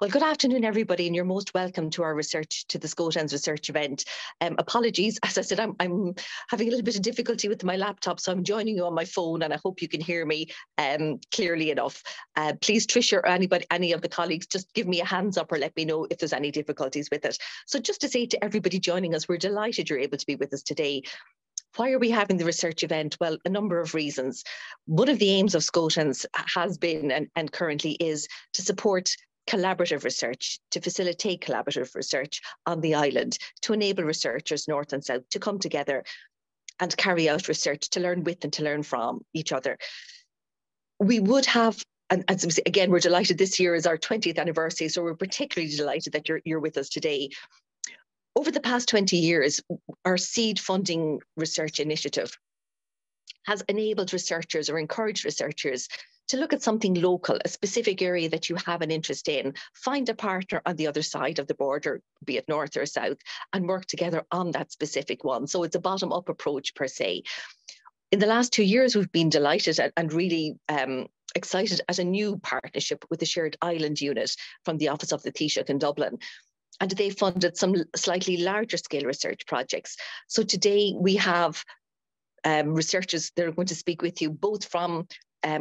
Well, good afternoon, everybody, and you're most welcome to our to the SCoTENS research event. Apologies, as I said, I'm having a little bit of difficulty with my laptop, so I'm joining you on my phone, and I hope you can hear me clearly enough. Please, Tricia or any of the colleagues, just give me a hands up or let me know if there's any difficulties with it. So just to say to everybody joining us, we're delighted you're able to be with us today. Why are we having the research event? Well, a number of reasons. One of the aims of SCoTENS has been and currently is to support collaborative research, to facilitate collaborative research on the island, to enable researchers north and south to come together and carry out research, to learn with and to learn from each other. We would have, and again, we're delighted this year is our 20th anniversary, so we're particularly delighted that you're with us today. Over the past 20 years, our seed funding research initiative has enabled researchers or encouraged researchers to look at something local, a specific area that you have an interest in, find a partner on the other side of the border, be it north or south, and work together on that specific one. So it's a bottom-up approach per se. In the last 2 years, we've been delighted and really excited at a new partnership with the Shared Island Unit from the Office of the Taoiseach in Dublin. And they funded some slightly larger scale research projects. So today we have researchers that are going to speak with you, both from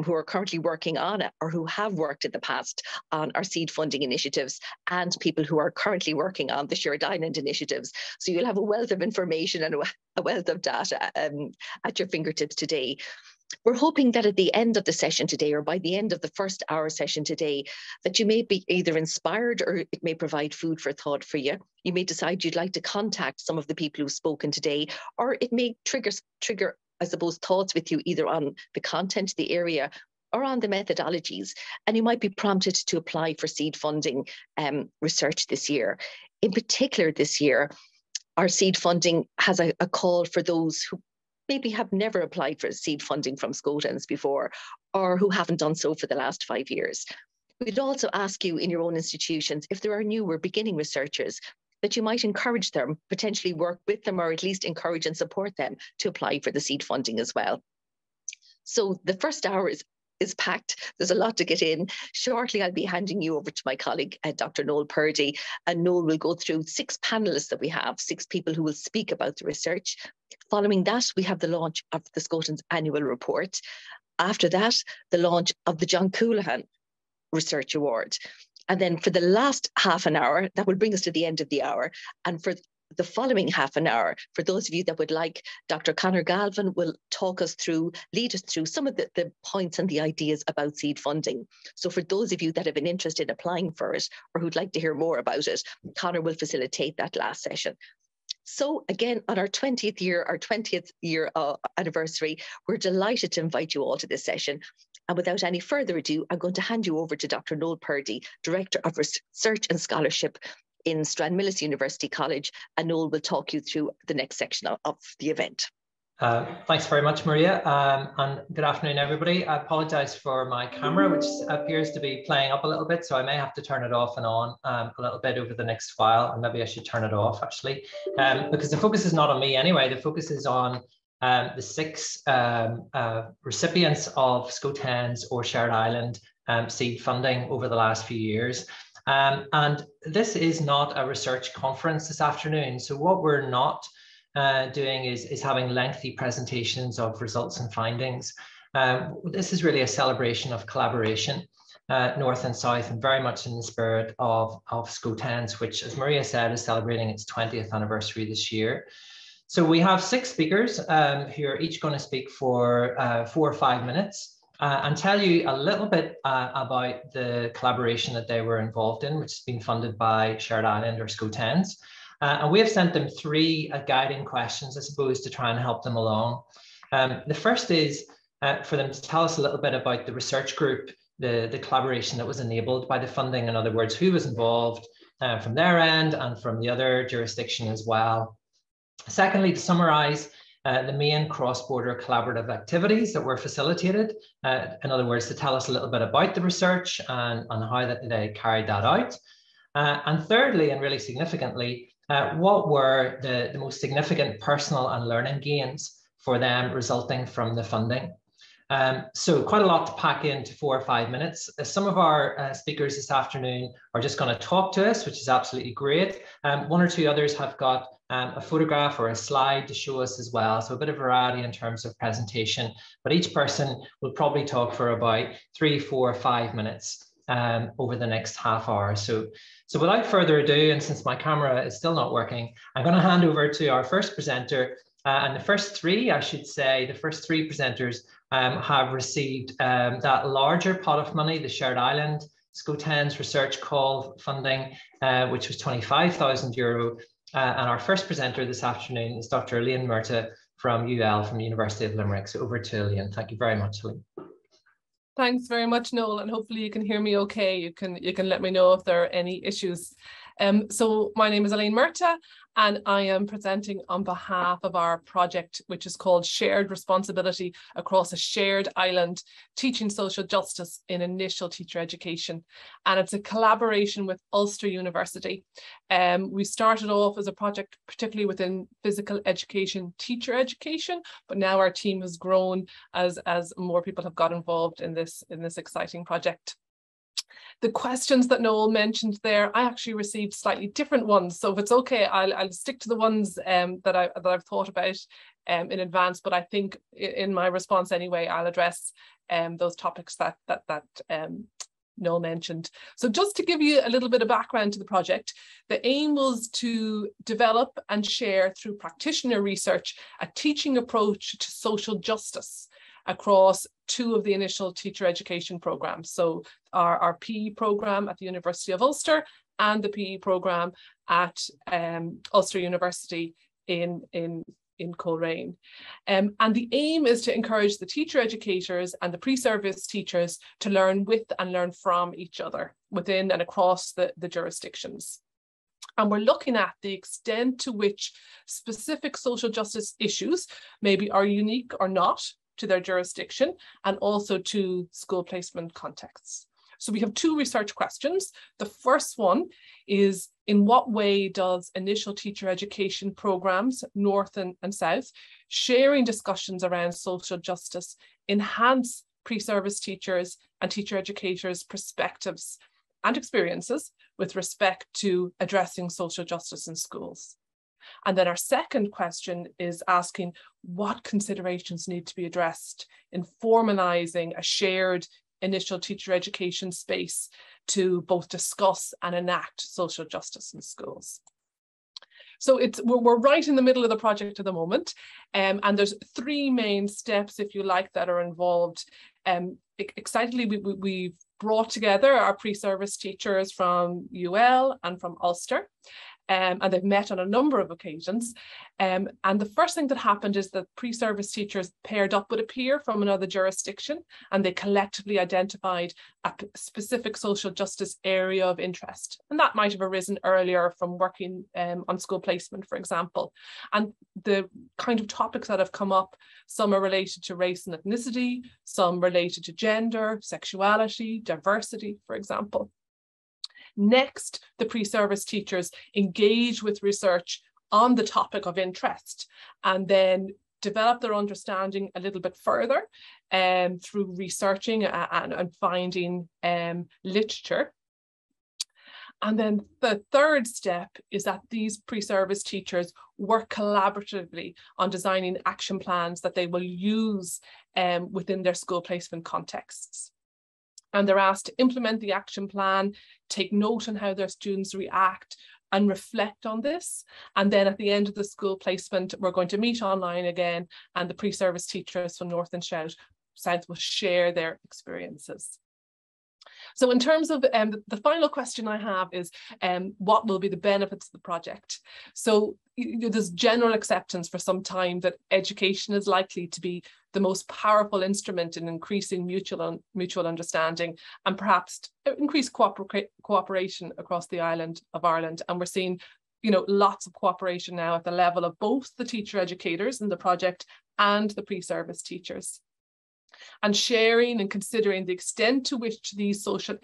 who are currently working on it or who have worked in the past on our seed funding initiatives, and people who are currently working on the Shared Island initiatives. So you'll have a wealth of information and a wealth of data at your fingertips today. We're hoping that at the end of the session today, or by the end of the first hour session today, that you may be either inspired or it may provide food for thought for you. You may decide you'd like to contact some of the people who've spoken today, or it may trigger, I suppose, thoughts with you either on the content, the area, or on the methodologies. And you might be prompted to apply for seed funding research this year. In particular this year, our seed funding has a call for those who maybe have never applied for seed funding from SCoTENS before, or who haven't done so for the last 5 years. We'd also ask you in your own institutions, if there are new or beginning researchers, that you might encourage them, potentially work with them, or at least encourage and support them to apply for the seed funding as well. So the first hour is packed. There's a lot to get in. Shortly, I'll be handing you over to my colleague, Dr. Noel Purdy, and Noel will go through 6 panelists that we have, 6 people who will speak about the research. Following that, we have the launch of the SCoTENS annual report. After that, the launch of the John Coolahan Research Award. And then for the last half an hour, that will bring us to the end of the hour. And for the following half an hour, for those of you that would like, Dr. Conor Galvin will lead us through some of the points and the ideas about seed funding. So for those of you that have been interested in applying for it or who'd like to hear more about it, Conor will facilitate that last session. So again, on our 20th year anniversary, we're delighted to invite you all to this session. And without any further ado, I'm going to hand you over to Dr. Noel Purdy, Director of Research and Scholarship in Stranmillis University College, and Noel will talk you through the next section of the event. Thanks very much, Maria, and good afternoon, everybody. I apologise for my camera, which appears to be playing up a little bit, so I may have to turn it off and on a little bit over the next while, and maybe I should turn it off, actually, because the focus is not on me anyway. The focus is on the 6 recipients of SCoTENS or Shared Island seed funding over the last few years. And this is not a research conference this afternoon, so what we're not doing is having lengthy presentations of results and findings. This is really a celebration of collaboration, north and south, and very much in the spirit of SCoTENS, which, as Maria said, is celebrating its 20th anniversary this year. So we have 6 speakers who are each going to speak for 4 or 5 minutes and tell you a little bit about the collaboration that they were involved in, which has been funded by Shared Island or SCoTENS. And we have sent them 3 guiding questions, I suppose, to try and help them along. The first is for them to tell us a little bit about the research group, the collaboration that was enabled by the funding. In other words, who was involved from their end and from the other jurisdiction as well. Secondly, to summarise the main cross-border collaborative activities that were facilitated. In other words, to tell us a little bit about the research and how that they carried that out. And thirdly, and really significantly, what were the most significant personal and learning gains for them resulting from the funding? So quite a lot to pack into 4 or 5 minutes. Some of our speakers this afternoon are just going to talk to us, which is absolutely great. One or two others have got a photograph or a slide to show us as well. So a bit of variety in terms of presentation, but each person will probably talk for about 3, 4, 5 minutes over the next half hour. So without further ado, and since my camera is still not working, I'm going to hand over to our first presenter. And the first three, I should say, the first three presenters have received that larger pot of money, the Shared Island SCoTENS Research Call funding, which was €25,000. And our first presenter this afternoon is Dr. Elaine Murtagh from UL, from the University of Limerick. So over to Elaine. Thank you very much, Elaine. Thanks very much, Noel, and hopefully you can hear me okay. You can let me know if there are any issues. So my name is Elaine Murtagh, and I am presenting on behalf of our project, which is called Shared Responsibility Across a Shared Island, Teaching Social Justice in Initial Teacher Education. And it's a collaboration with Ulster University. We started off as a project, particularly within physical education, teacher education, but now our team has grown as more people have got involved in this exciting project. The questions that Noel mentioned there, I actually received slightly different ones. So if it's okay, I'll stick to the ones that I've thought about in advance. But I think in my response anyway, I'll address those topics that Noel mentioned. So just to give you a little bit of background to the project, the aim was to develop and share through practitioner research a teaching approach to social justice across two of the initial teacher education programs. So our PE program at the University of Ulster and the PE program at Ulster University in Coleraine. And the aim is to encourage the teacher educators and the pre-service teachers to learn with and learn from each other within and across the jurisdictions. And we're looking at the extent to which specific social justice issues maybe are unique or not to their jurisdiction, and also to school placement contexts. So we have two research questions. The first one is, in what way does initial teacher education programs, North and South, sharing discussions around social justice, enhance pre-service teachers and teacher educators' perspectives and experiences with respect to addressing social justice in schools? And then our second question is asking what considerations need to be addressed in formalizing a shared initial teacher education space to both discuss and enact social justice in schools. So we're right in the middle of the project at the moment, and there's three main steps, if you like, that are involved. Excitedly, we've brought together our pre-service teachers from UL and from Ulster. And they've met on a number of occasions. And the first thing that happened is that pre-service teachers paired up with a peer from another jurisdiction, and they collectively identified a specific social justice area of interest. And that might have arisen earlier from working on school placement, for example. And the kind of topics that have come up, some are related to race and ethnicity, some related to gender, sexuality, diversity, for example. Next, the pre-service teachers engage with research on the topic of interest and then develop their understanding a little bit further through researching and finding literature. And then the third step is that these pre-service teachers work collaboratively on designing action plans that they will use within their school placement contexts. And they're asked to implement the action plan, take note on how their students react, and reflect on this. And then at the end of the school placement, we're going to meet online again, and the pre-service teachers from North and South will share their experiences. So in terms of the final question I have is, what will be the benefits of the project? So there's general acceptance for some time that education is likely to be the most powerful instrument in increasing mutual understanding and perhaps increased cooperation across the island of Ireland. And we're seeing, lots of cooperation now at the level of both the teacher educators in the project and the pre-service teachers. and sharing and considering the extent to which these social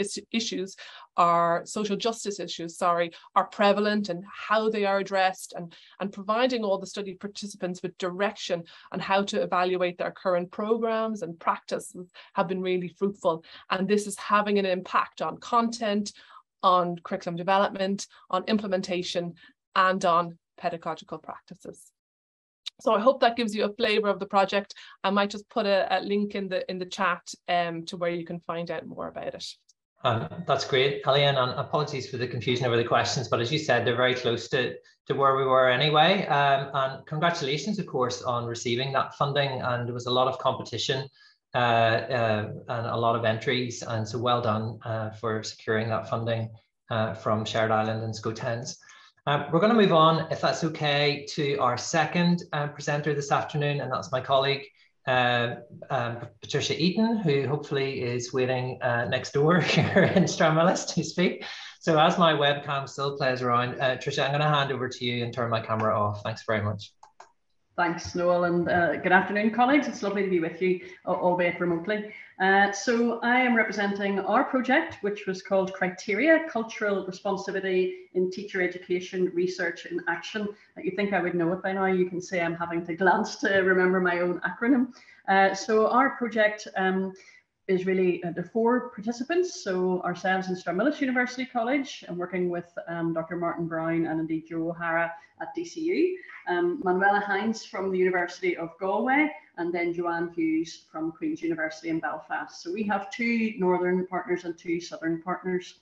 justice issues, are prevalent and how they are addressed, and providing all the study participants with direction on how to evaluate their current programs and practices have been really fruitful. And this is having an impact on content, on curriculum development, on implementation, and on pedagogical practices. So I hope that gives you a flavour of the project. I might just put a link in the chat to where you can find out more about it. That's great, Elian, and apologies for the confusion over the questions, but as you said, they're very close to where we were anyway. And congratulations, of course, on receiving that funding. And there was a lot of competition and a lot of entries, and so well done for securing that funding from Shared Island and SCoTENS. We're going to move on, if that's okay, to our second presenter this afternoon, and that's my colleague, Patricia Eaton, who hopefully is waiting next door here in Stranmillis to speak. So as my webcam still plays around, Tricia, I'm going to hand over to you and turn my camera off. Thanks very much. Thanks, Noel, and good afternoon, colleagues. It's lovely to be with you, albeit remotely. So I am representing our project, which was called Criteria, Cultural Responsivity in Teacher Education, Research and Action. You think I would know it by now. You can say I'm having to glance to remember my own acronym. So our project is really the 4 participants. So ourselves in Stranmillis University College, and working with Dr. Martin Brown and indeed Joe O'Hara at DCU, Manuela Hines from the University of Galway, and then Joanne Hughes from Queen's University in Belfast. So we have 2 northern partners and 2 southern partners.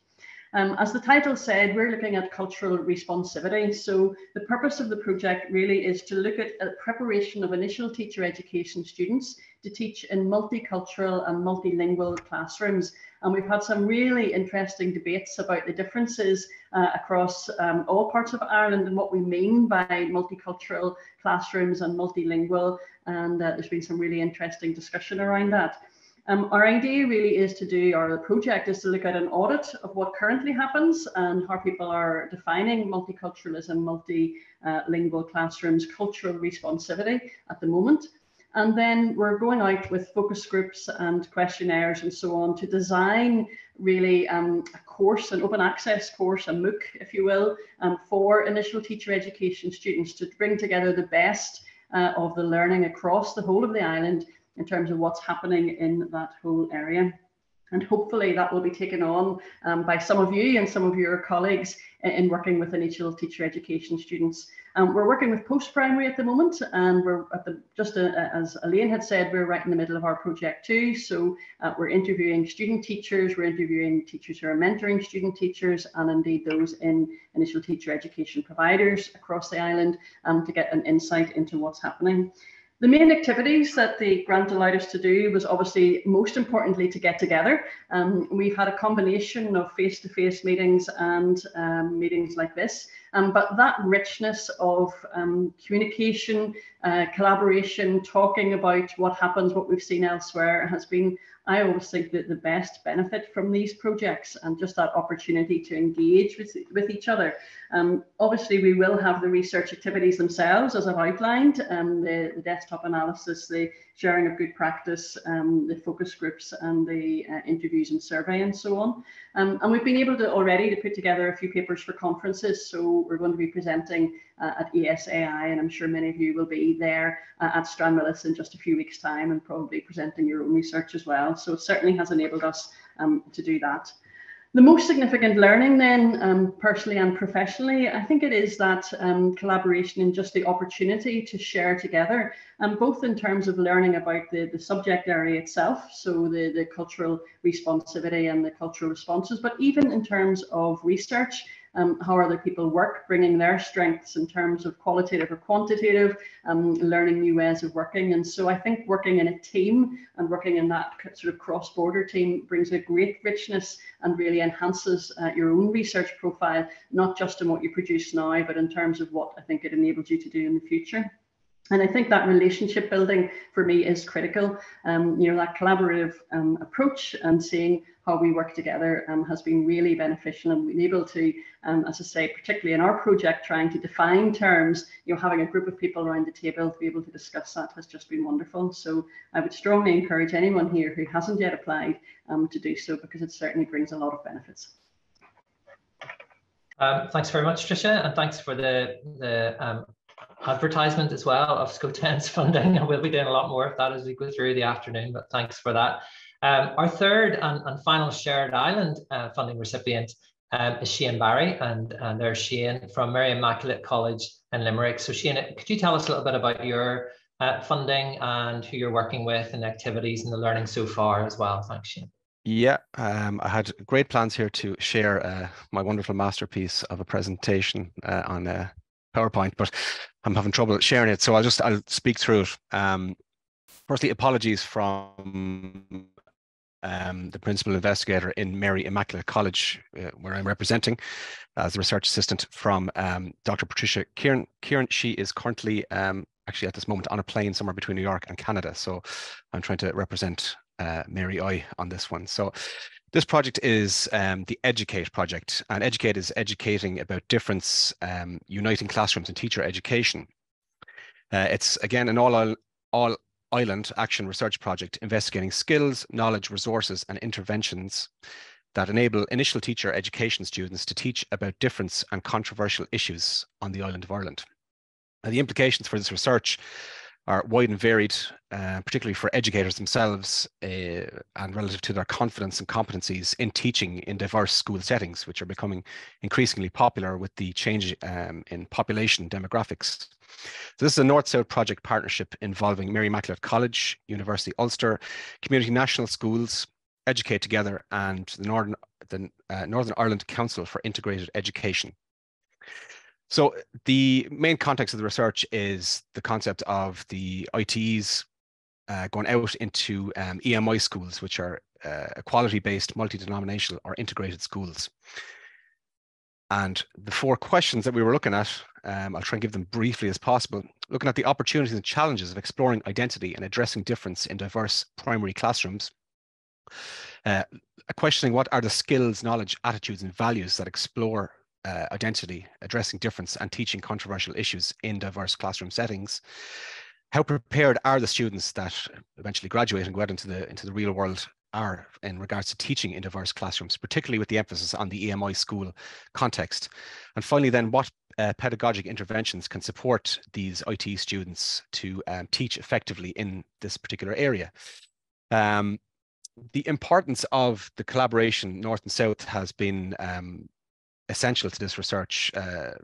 As the title said, we're looking at cultural responsivity. So the purpose of the project really is to look at preparation of initial teacher education students to teach in multicultural and multilingual classrooms. And we've had some really interesting debates about the differences across all parts of Ireland and what we mean by multicultural classrooms and multilingual. And there's been some really interesting discussion around that. Our idea really is to do, or the project is to look at an audit of what currently happens and how people are defining multiculturalism, multilingual classrooms, cultural responsivity at the moment. And then we're going out with focus groups and questionnaires and so on to design really a course, an open access course, a MOOC, if you will, for initial teacher education students to bring together the best of the learning across the whole of the island in terms of what's happening in that whole area. And hopefully that will be taken on by some of you and some of your colleagues in working with initial teacher education students. We're working with post-primary at the moment, and we're at just as Elaine had said, we're right in the middle of our project too. So we're interviewing student teachers, we're interviewing teachers who are mentoring student teachers, and indeed those in initial teacher education providers across the island to get an insight into what's happening. The main activities that the grant allowed us to do was obviously most importantly to get together. We've had a combination of face-to-face meetings and meetings like this, but that richness of communication, collaboration, talking about what happens, what we've seen elsewhere has been, I always think, that the best benefit from these projects, and just that opportunity to engage with each other. Obviously, we will have the research activities themselves, as I've outlined, the desktop analysis, the sharing of good practice, the focus groups, and the interviews and survey and so on. And we've been able to already to put together a few papers for conferences. So we're going to be presenting at ESAI, and I'm sure many of you will be there at Stranmillis in just a few weeks' time, and probably presenting your own research as well. So it certainly has enabled us to do that. The most significant learning then, personally and professionally, I think it is that collaboration and just the opportunity to share together, both in terms of learning about the subject area itself, so the cultural responsivity and the cultural responses, but even in terms of research, how other people work, bringing their strengths in terms of qualitative or quantitative, learning new ways of working. And so I think working in a team and working in that sort of cross-border team brings a great richness and really enhances your own research profile, not just in what you produce now, but in terms of what I think it enables you to do in the future. And I think that relationship building for me is critical. You know, that collaborative approach and seeing how we work together has been really beneficial, and we've been able to, as I say, particularly in our project, trying to define terms, you know, having a group of people around the table to be able to discuss that has just been wonderful. So I would strongly encourage anyone here who hasn't yet applied to do so, because it certainly brings a lot of benefits. Thanks very much, Tricia, and thanks for the advertisement as well of SCoTENS funding. And we'll be doing a lot more of that as we go through the afternoon, but thanks for that. Our third and final shared island funding recipient is Shane Barry, and there's Shane from Mary Immaculate College in Limerick. So Shane, could you tell us a little bit about your funding and who you're working with and activities and the learning so far as well? Thanks, Shane. Yeah, I had great plans here to share my wonderful masterpiece of a presentation on PowerPoint, but I'm having trouble sharing it, so I'll speak through it. Firstly, apologies from the principal investigator in Mary Immaculate College, where I'm representing as a research assistant, from Dr. Patricia Kieran. She is currently actually at this moment on a plane somewhere between New York and Canada, so I'm trying to represent Mary I on this one. So this project is the Educate project, and Educate is educating about difference, uniting classrooms and teacher education. It's again an all-island action research project investigating skills, knowledge, resources and interventions that enable initial teacher education students to teach about difference and controversial issues on the island of Ireland. Now, the implications for this research are wide and varied, particularly for educators themselves and relative to their confidence and competencies in teaching in diverse school settings, which are becoming increasingly popular with the change in population demographics. So this is a North-South project partnership involving Mary Immaculate College, University Ulster, Community National Schools, Educate Together, and the Northern Ireland Council for Integrated Education. So the main context of the research is the concept of the ITEs going out into EMI schools, which are equality-based, multi-denominational or integrated schools. And the 4 questions that we were looking at, I'll try and give them briefly as possible, looking at the opportunities and challenges of exploring identity and addressing difference in diverse primary classrooms. Questioning what are the skills, knowledge, attitudes and values that explore identity, addressing difference and teaching controversial issues in diverse classroom settings. How prepared are the students that eventually graduate and go out into the real world are in regards to teaching in diverse classrooms, particularly with the emphasis on the EMI school context. And finally then, what pedagogic interventions can support these IT students to teach effectively in this particular area. The importance of the collaboration North and South has been essential to this research,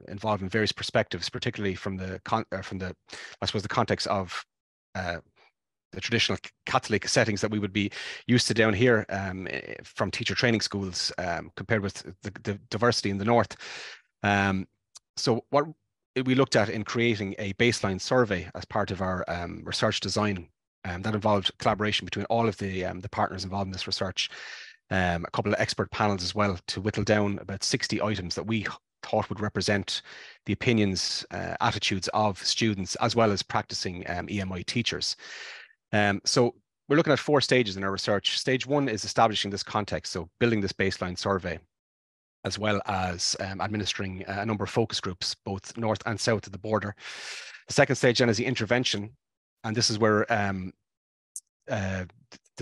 involving various perspectives, particularly from the I suppose the context of the traditional Catholic settings that we would be used to down here from teacher training schools, compared with the diversity in the North. So what we looked at in creating a baseline survey as part of our research design, that involved collaboration between all of the partners involved in this research. A couple of expert panels as well, to whittle down about 60 items that we thought would represent the opinions, attitudes of students as well as practicing EMI teachers. So we're looking at 4 stages in our research. Stage 1 is establishing this context, so building this baseline survey, as well as administering a number of focus groups, both north and south of the border. The second stage then is the intervention, and this is where the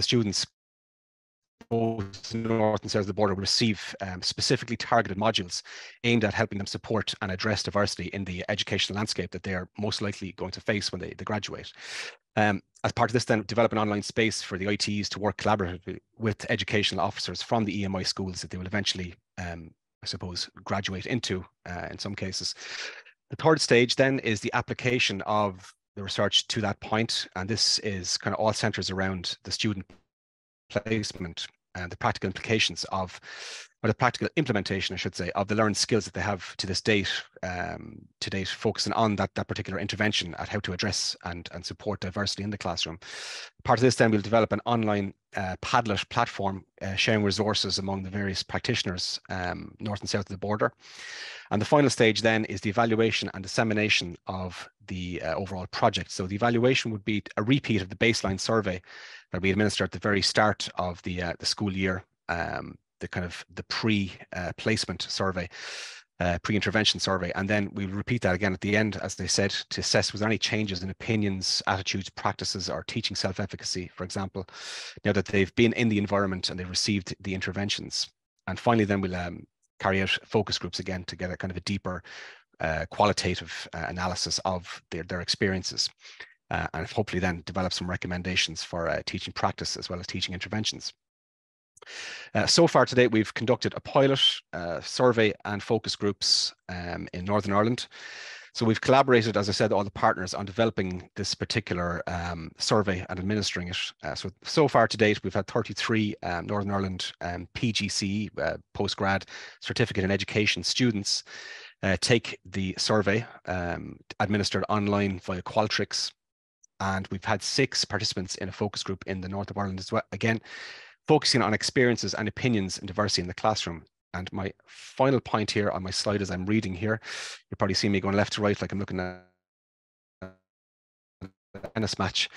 students both north and south of the border will receive specifically targeted modules aimed at helping them support and address diversity in the educational landscape that they are most likely going to face when they graduate. As part of this, then, develop an online space for the ITs to work collaboratively with educational officers from the EMI schools that they will eventually, I suppose, graduate into in some cases. The third stage then is the application of the research to that point, and this is kind of all centers around the student placement and the practical implications of or the practical implementation, I should say, of the learned skills that they have to date, focusing on that particular intervention at how to address and support diversity in the classroom. Part of this then, we'll develop an online Padlet platform sharing resources among the various practitioners north and south of the border. And the final stage then is the evaluation and dissemination of the overall project. So the evaluation would be a repeat of the baseline survey that we administer at the very start of the school year, the pre-placement survey, pre-intervention survey. And then we repeat that again at the end, as they said, to assess was there any changes in opinions, attitudes, practices, or teaching self-efficacy, for example, now that they've been in the environment and they've received the interventions. And finally, then we'll carry out focus groups again to get a kind of a deeper qualitative analysis of their experiences, and hopefully then develop some recommendations for teaching practice as well as teaching interventions. So far to date, we've conducted a pilot survey and focus groups in Northern Ireland. So we've collaborated, as I said, all the partners on developing this particular survey and administering it. So far to date, we've had 33 Northern Ireland PGCE, postgrad certificate in education students take the survey administered online via Qualtrics. And we've had 6 participants in a focus group in the north of Ireland as well, again, focusing on experiences and opinions in diversity in the classroom. And my final point here on my slide as I'm reading here, you'll probably see me going left to right like I'm looking at a tennis match.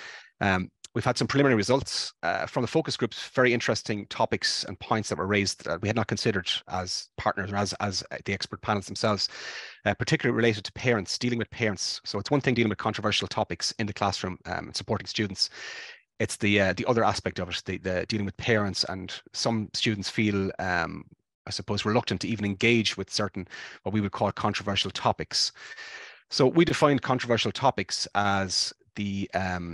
We've had some preliminary results from the focus groups, very interesting topics and points that were raised that we had not considered as partners or as the expert panels themselves, particularly related to parents, dealing with parents. So it's one thing dealing with controversial topics in the classroom and supporting students. It's the other aspect of it, the dealing with parents, and some students feel, I suppose, reluctant to even engage with certain, what we would call controversial topics. So we defined controversial topics as the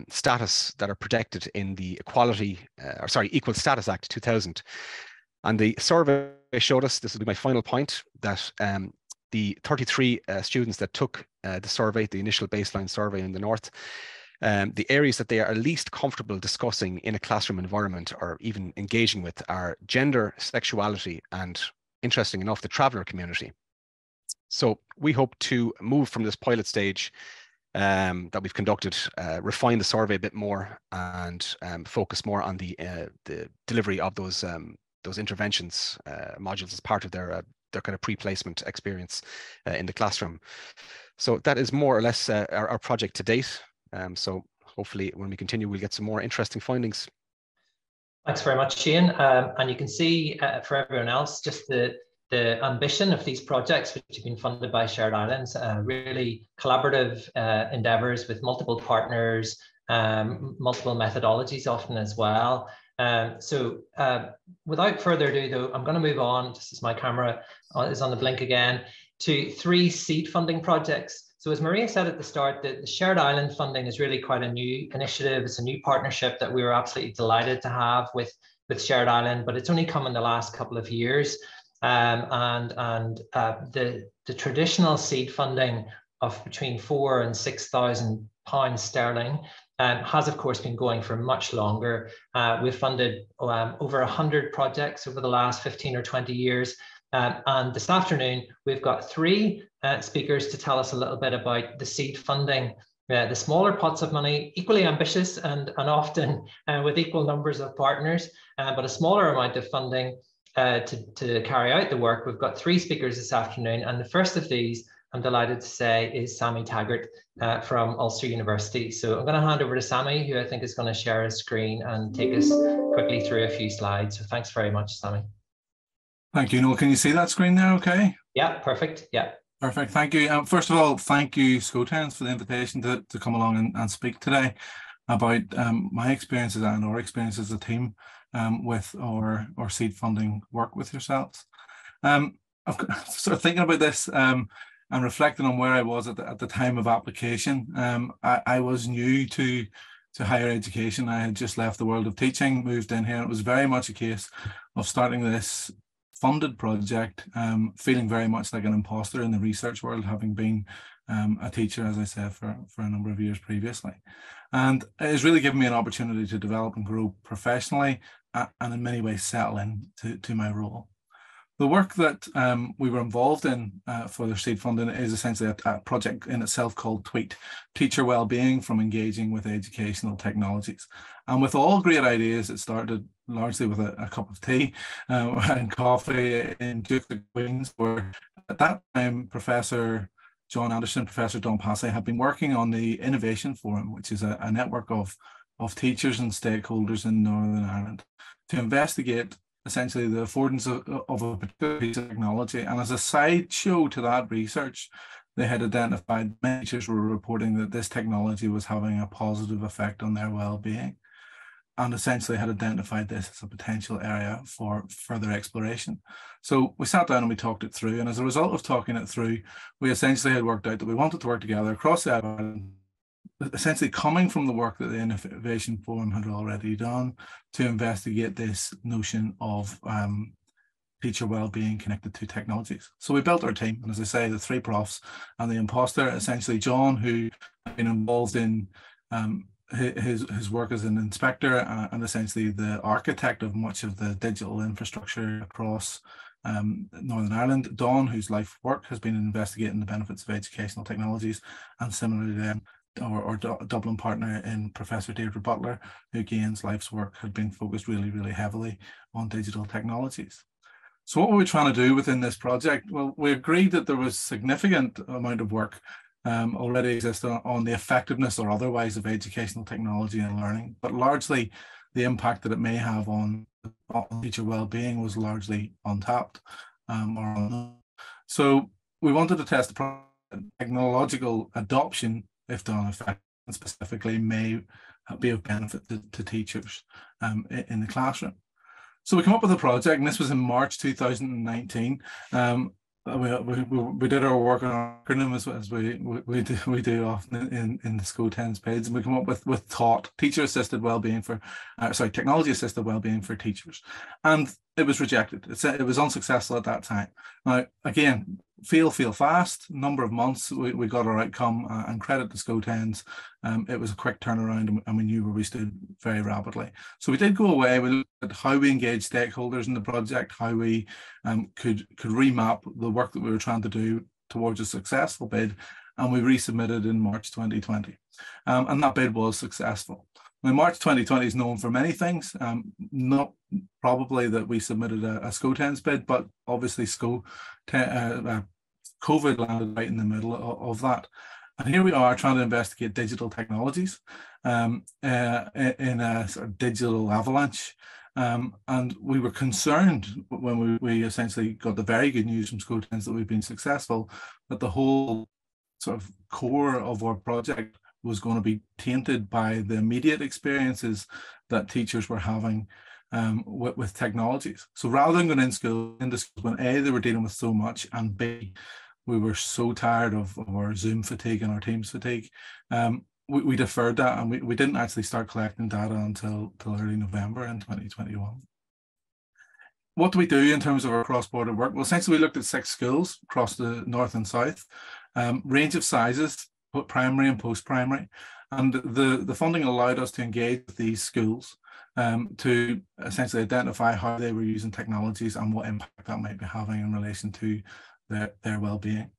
status that are protected in the Equal Status Act 2000. And the survey showed us, this will be my final point, that the 33 students that took the survey, the initial baseline survey in the north, the areas that they are least comfortable discussing in a classroom environment or even engaging with are gender, sexuality, and, interesting enough, the traveller community. So we hope to move from this pilot stage that we've conducted, refine the survey a bit more, and focus more on the delivery of those interventions modules as part of their kind of pre-placement experience in the classroom. So that is more or less our project to date. So hopefully when we continue, we'll get some more interesting findings. Thanks very much, Shane. And you can see for everyone else, just the ambition of these projects, which have been funded by Shared Islands, really collaborative endeavours with multiple partners, multiple methodologies often as well. So without further ado, though, I'm going to move on, just as my camera is on the blink again, to 3 seed funding projects. So as Maria said at the start, the Shared Island funding is really quite a new initiative. It's a new partnership that we were absolutely delighted to have with Shared Island, but it's only come in the last couple of years. The traditional seed funding of between £4,000 and £6,000 sterling has, of course, been going for much longer. We've funded over 100 projects over the last 15 or 20 years. And this afternoon, we've got 3 speakers to tell us a little bit about the seed funding, the smaller pots of money, equally ambitious and often with equal numbers of partners, but a smaller amount of funding to carry out the work. We've got 3 speakers this afternoon, and the first of these, I'm delighted to say, is Sammy Taggart from Ulster University. So I'm going to hand over to Sammy, who I think is going to share his screen and take us quickly through a few slides. So thanks very much, Sammy. Thank you, Noel. Can you see that screen there okay? Yeah, perfect. Yeah. Perfect. Thank you. First of all, thank you, SCoTENS, for the invitation to come along and speak today about my experiences and our experience as a team with our seed funding work with yourselves. I've sort of thinking about this and reflecting on where I was at the time of application. I was new to higher education. I had just left the world of teaching, moved in here. And it was very much a case of starting this funded project, feeling very much like an imposter in the research world, having been a teacher, as I said, for a number of years previously. And it has really given me an opportunity to develop and grow professionally and in many ways settle in to my role. The work that we were involved in for their seed funding is essentially a project in itself called TWEET, Teacher Wellbeing from Engaging with Educational Technologies. And with all great ideas, it started largely with a cup of tea and coffee in Duke of Queens, where at that time, Professor John Anderson, Professor Don Passy had been working on the Innovation Forum, which is a network of teachers and stakeholders in Northern Ireland to investigate essentially the affordance of a particular piece of technology. And as a sideshow to that research, they had identified many teachers were reporting that this technology was having a positive effect on their well-being, and essentially had identified this as a potential area for further exploration. So we sat down and we talked it through, and as a result of talking it through, we essentially had worked out that we wanted to work together across the island, essentially coming from the work that the Innovation Forum had already done to investigate this notion of teacher well-being connected to technologies. So we built our team, and as I say, the three profs and the imposter, essentially John, who had been involved in his work as an inspector and essentially the architect of much of the digital infrastructure across Northern Ireland. Don, whose life work has been investigating the benefits of educational technologies, and similarly then our Dublin partner in Professor Deirdre Butler, who again's life's work had been focused really, really heavily on digital technologies. So what were we trying to do within this project? Well, we agreed that there was significant amount of work already exists on the effectiveness or otherwise of educational technology and learning, but largely the impact that it may have on teacher well-being was largely untapped or unknown. So we wanted to test the technological adoption, if done effectively, and specifically may be of benefit to teachers in the classroom. So we came up with a project, and this was in March 2019. We did our work on our acronym as we do often in the SCoTENS page, and we come up with TAUGHT, teacher-assisted wellbeing for, technology-assisted wellbeing for teachers, and it was rejected. It was unsuccessful at that time. Now, again, fail fast. Number of months we got our outcome, and credit to SCoTENS. It was a quick turnaround, and we knew where we stood very rapidly. So we did go away. We looked at how we engage stakeholders in the project, how we could remap the work that we were trying to do towards a successful bid, and we resubmitted in March 2020, and that bid was successful. Now, March 2020 is known for many things, not probably that we submitted a SCoTENS bid, but obviously COVID landed right in the middle of that. And here we are trying to investigate digital technologies in a sort of digital avalanche. And we were concerned when we essentially got the very good news from SCoTENS that we've been successful, that the whole sort of core of our project was going to be tainted by the immediate experiences that teachers were having with technologies. So rather than going into school when A, they were dealing with so much, and B, we were so tired of our Zoom fatigue and our Teams fatigue, we deferred that, and we didn't actually start collecting data until early November in 2021. What do we do in terms of our cross-border work? Well, essentially we looked at 6 schools across the north and south, range of sizes, primary and post-primary, and the funding allowed us to engage with these schools to essentially identify how they were using technologies and what impact that might be having in relation to their well-being.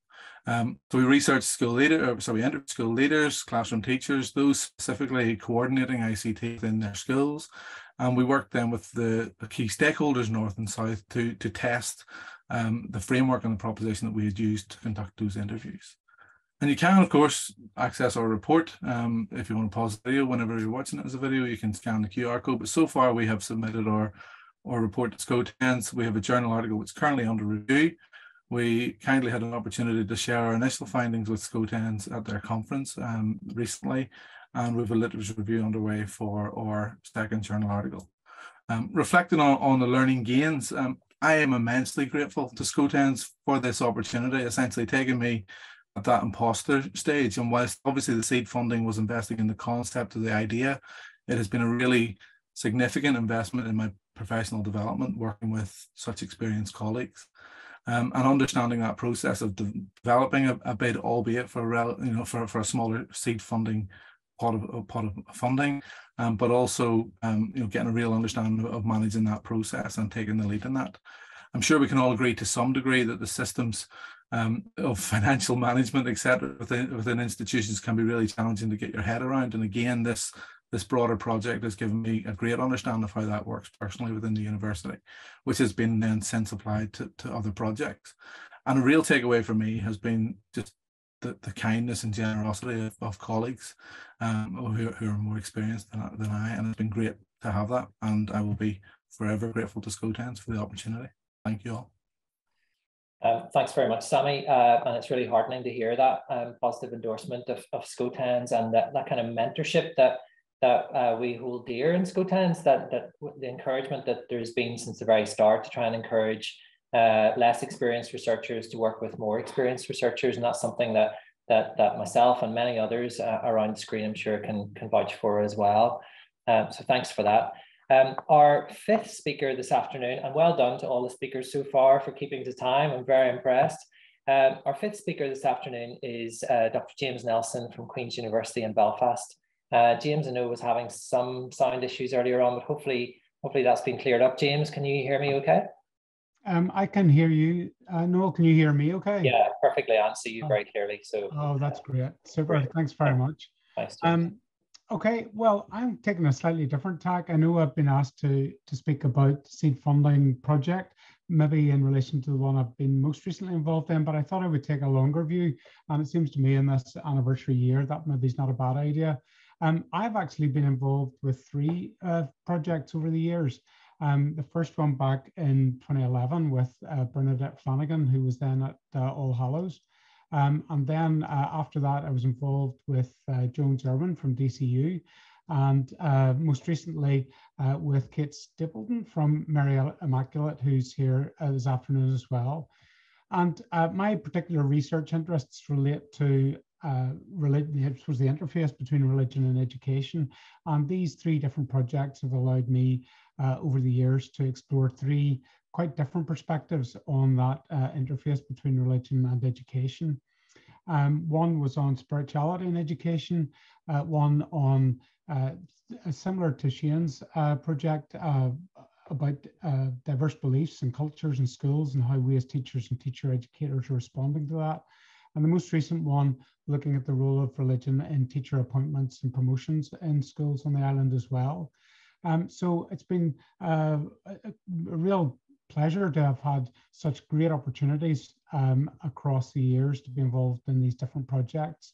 So we researched we entered school leaders, classroom teachers, those specifically coordinating ICT within their schools, and we worked then with the key stakeholders north and south to test the framework and the proposition that we had used to conduct those interviews. And you can, of course, access our report. If you want to pause the video, whenever you're watching it as a video, you can scan the QR code. But so far, we have submitted our report to SCoTENS. We have a journal article which is currently under review. We kindly had an opportunity to share our initial findings with SCoTENS at their conference recently, and we have a literature review underway for our second journal article. Reflecting on the learning gains, I am immensely grateful to SCoTENS for this opportunity, essentially taking me at that imposter stage. And whilst obviously the seed funding was investing in the concept of the idea, it has been a really significant investment in my professional development, working with such experienced colleagues, and understanding that process of developing a bid, albeit for a smaller seed funding pot of funding, but also getting a real understanding of managing that process and taking the lead in that. I'm sure we can all agree to some degree that the systems of financial management, etc., within institutions can be really challenging to get your head around. And again, this broader project has given me a great understanding of how that works personally within the university, which has been then since applied to other projects. And a real takeaway for me has been just the kindness and generosity of colleagues who are more experienced than I, and it's been great to have that. And I will be forever grateful to SCoTENS for the opportunity. Thank you all. Thanks very much, Sammy. And it's really heartening to hear that positive endorsement of SCoTENS and that kind of mentorship that we hold dear in SCoTENS, that the encouragement that there's been since the very start to try and encourage less experienced researchers to work with more experienced researchers. And that's something that myself and many others around the screen, I'm sure, can vouch for as well. So thanks for that. Our fifth speaker this afternoon, and well done to all the speakers so far for keeping to time. I'm very impressed. Our fifth speaker this afternoon is Dr. James Nelson from Queen's University in Belfast. James, I know, was having some sound issues earlier on, but hopefully that's been cleared up. James, can you hear me okay? I can hear you. Noel, can you hear me okay? Yeah, perfectly. I see you very clearly. So. Oh, that's great. Super. Great. Thanks very much. Thanks, James. Okay, well, I'm taking a slightly different tack. I know I've been asked to speak about the seed funding project, maybe in relation to the one I've been most recently involved in, but I thought I would take a longer view. And it seems to me in this anniversary year that maybe is not a bad idea. I've actually been involved with 3 projects over the years. The first one back in 2011 with Bernadette Flanagan, who was then at All Hallows. And then after that, I was involved with Jones Irwin from DCU, and most recently with Kate Stapleton from Mary Immaculate, who's here this afternoon as well. And my particular research interests relate to the interface between religion and education. And these 3 different projects have allowed me over the years to explore 3 quite different perspectives on that interface between religion and education. One was on spirituality and education, one on similar to Shane's project about diverse beliefs and cultures in schools and how we as teachers and teacher educators are responding to that. And the most recent one looking at the role of religion in teacher appointments and promotions in schools on the island as well. So it's been a real pleasure to have had such great opportunities across the years to be involved in these different projects.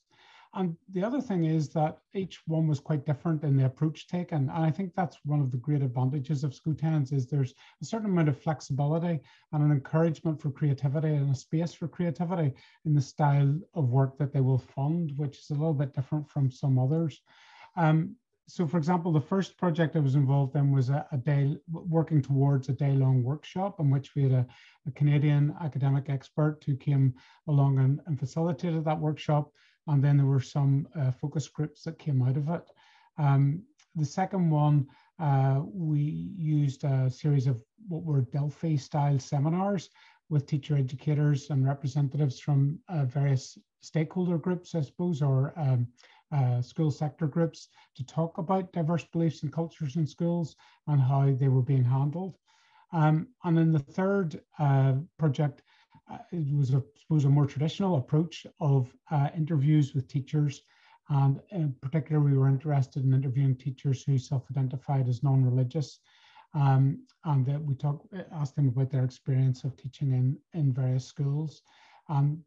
And the other thing is that each one was quite different in the approach taken. And I think that's one of the great advantages of SCoTENS is there's a certain amount of flexibility and an encouragement for creativity and a space for creativity in the style of work that they will fund, which is a little bit different from some others. So for example, the first project I was involved in was a day working towards a day-long workshop in which we had a Canadian academic expert who came along and facilitated that workshop. And then there were some focus groups that came out of it. The second one, we used a series of what were Delphi-style seminars with teacher educators and representatives from various stakeholder groups, I suppose, or school sector groups to talk about diverse beliefs and cultures in schools and how they were being handled. And then the third project, it was, I suppose, a more traditional approach of interviews with teachers. And in particular, we were interested in interviewing teachers who self-identified as non-religious. And that we asked them about their experience of teaching in various schools. On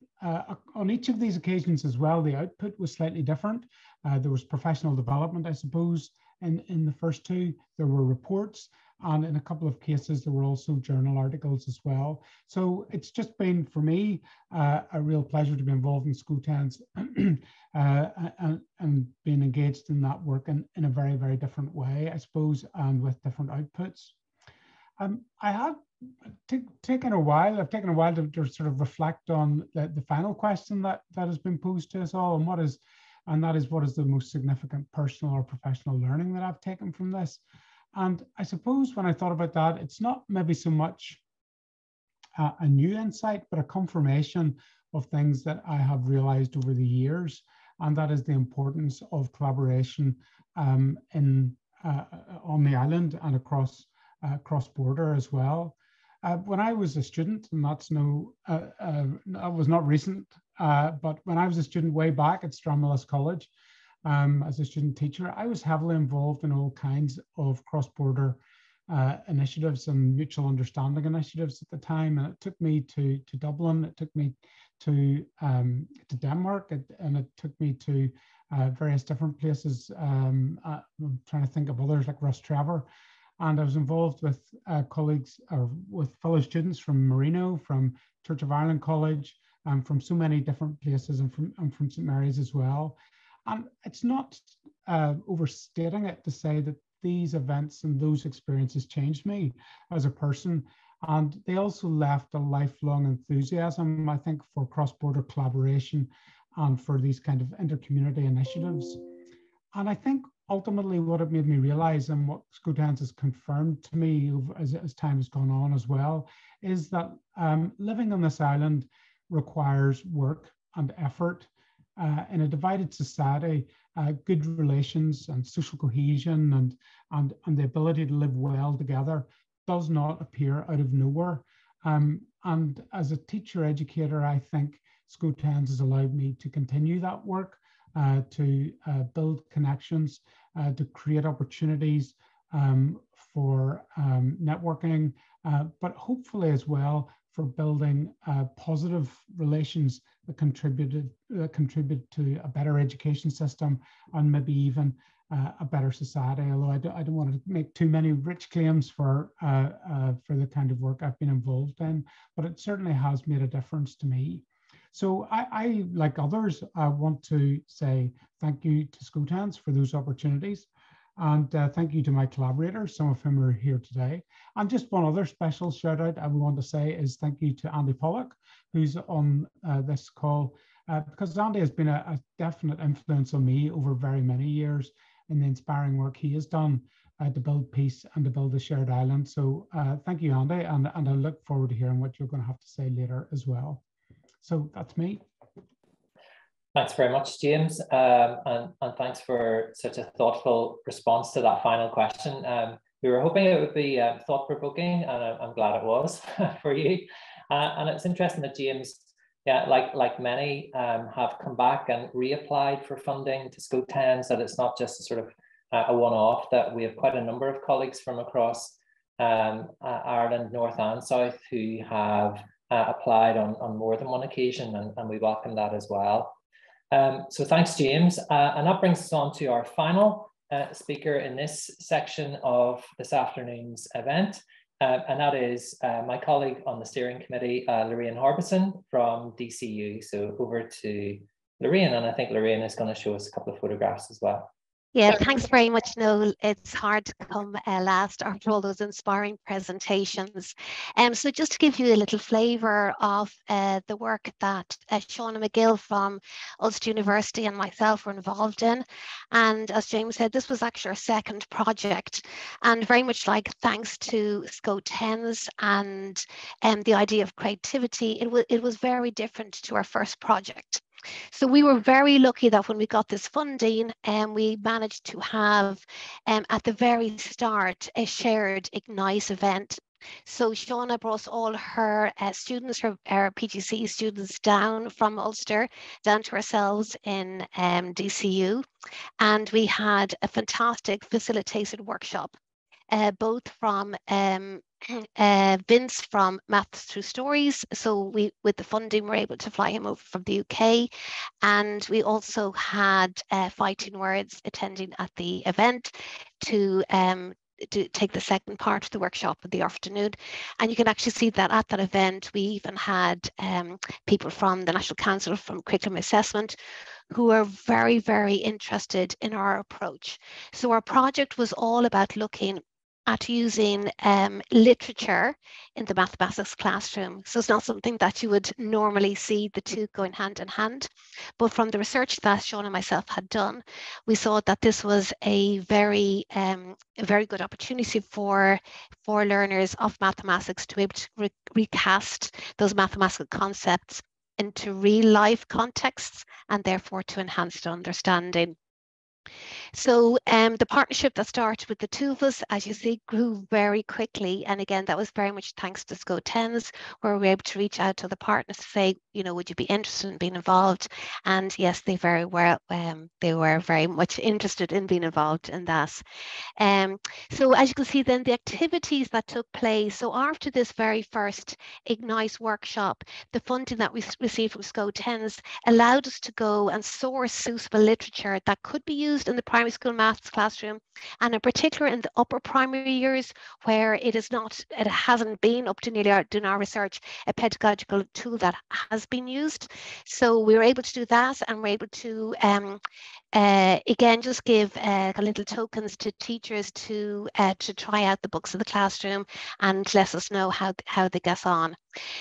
each of these occasions as well, the output was slightly different. There was professional development, I suppose, in the first 2. There were reports, and in a couple of cases, there were also journal articles as well. So it's just been, for me, a real pleasure to be involved in SCoTENS and being engaged in that work in a very, very different way, I suppose, and with different outputs. I have taken a while to sort of reflect on the final question that has been posed to us all, and that is what is the most significant personal or professional learning that I've taken from this. And I suppose when I thought about that, it's not maybe so much a new insight, but a confirmation of things that I have realized over the years, and that is the importance of collaboration on the island and across border as well. When I was a student, and that's that was not recent, but when I was a student way back at Stranmillis College, as a student teacher, I was heavily involved in all kinds of cross-border initiatives and mutual understanding initiatives at the time. And it took me to Dublin, it took me to Denmark, and it took me to various different places. I'm trying to think of others like Rostrevor. And I was involved with colleagues or with fellow students from Marino, from Church of Ireland College, and from so many different places, and from St Mary's as well. And it's not overstating it to say that these events and those experiences changed me as a person. And they also left a lifelong enthusiasm, I think, for cross-border collaboration and for these kind of inter-community initiatives. And I think ultimately what it made me realize, and what SCoTENS has confirmed to me as time has gone on as well, is that living on this island requires work and effort. In a divided society, good relations and social cohesion and the ability to live well together does not appear out of nowhere. And as a teacher educator, I think SCoTENS has allowed me to continue that work, to build connections, to create opportunities for networking, but hopefully as well for building positive relations that contribute to a better education system and maybe even a better society. Although I don't want to make too many rich claims for the kind of work I've been involved in, but it certainly has made a difference to me. So I like others, want to say thank you to SCoTENS for those opportunities. And thank you to my collaborators, some of whom are here today. And just one other special shout out I would want to say is thank you to Andy Pollak, who's on this call, because Andy has been a definite influence on me over very many years in the inspiring work he has done to build peace and to build a shared island. So thank you, Andy, and I look forward to hearing what you're going to have to say later as well. So that's me. Thanks very much, James, and thanks for such a thoughtful response to that final question. We were hoping it would be thought-provoking, and I'm glad it was for you. And it's interesting that James, yeah, like many, have come back and reapplied for funding to SCoTENS, that it's not just a sort of a one-off, that we have quite a number of colleagues from across Ireland, North and South, who have applied on more than one occasion, and we welcome that as well. So thanks, James. And that brings us on to our final speaker in this section of this afternoon's event. And that is my colleague on the steering committee, Lorraine Harbison from DCU. So over to Lorraine, and I think Lorraine is going to show us a couple of photographs as well. Yeah, thanks very much, Noel. It's hard to come last after all those inspiring presentations. So just to give you a little flavour of the work that Shauna McGill from Ulster University and myself were involved in. And as James said, this was actually our second project. And very much like thanks to SCoTENS and the idea of creativity, it was very different to our first project. So we were very lucky that when we got this funding, we managed to have at the very start a shared Ignite event. So Shauna brought all her students, her PGC students down from Ulster, down to ourselves in DCU. And we had a fantastic facilitated workshop, both from Vince from Maths Through Stories. So we, with the funding, were able to fly him over from the UK. And we also had Fighting Words attending at the event to take the second part of the workshop in the afternoon. And you can actually see that at that event, we even had people from the National Council from Curriculum Assessment who are very, very interested in our approach. So our project was all about looking at using literature in the mathematics classroom. So it's not something that you would normally see the two going hand in hand. But from the research that Sean and myself had done, we saw that this was a very good opportunity for learners of mathematics to be able to recast those mathematical concepts into real life contexts and therefore to enhance their understanding. So the partnership that started with the two of us, as you see, grew very quickly. And again, that was very much thanks to SCoTENS, where we were able to reach out to the partners to say, you know, would you be interested in being involved? And yes, they were very much interested in being involved in that. So as you can see then, the activities that took place. So after this very first Ignite workshop, the funding that we received from SCoTENS allowed us to go and source suitable literature that could be used in the primary school maths classroom, and in particular in the upper primary years where it hasn't been up to nearly doing our research, a pedagogical tool that has been used. So we were able to do that, and we're able to again, just give little tokens to teachers to try out the books in the classroom and let us know how they get on.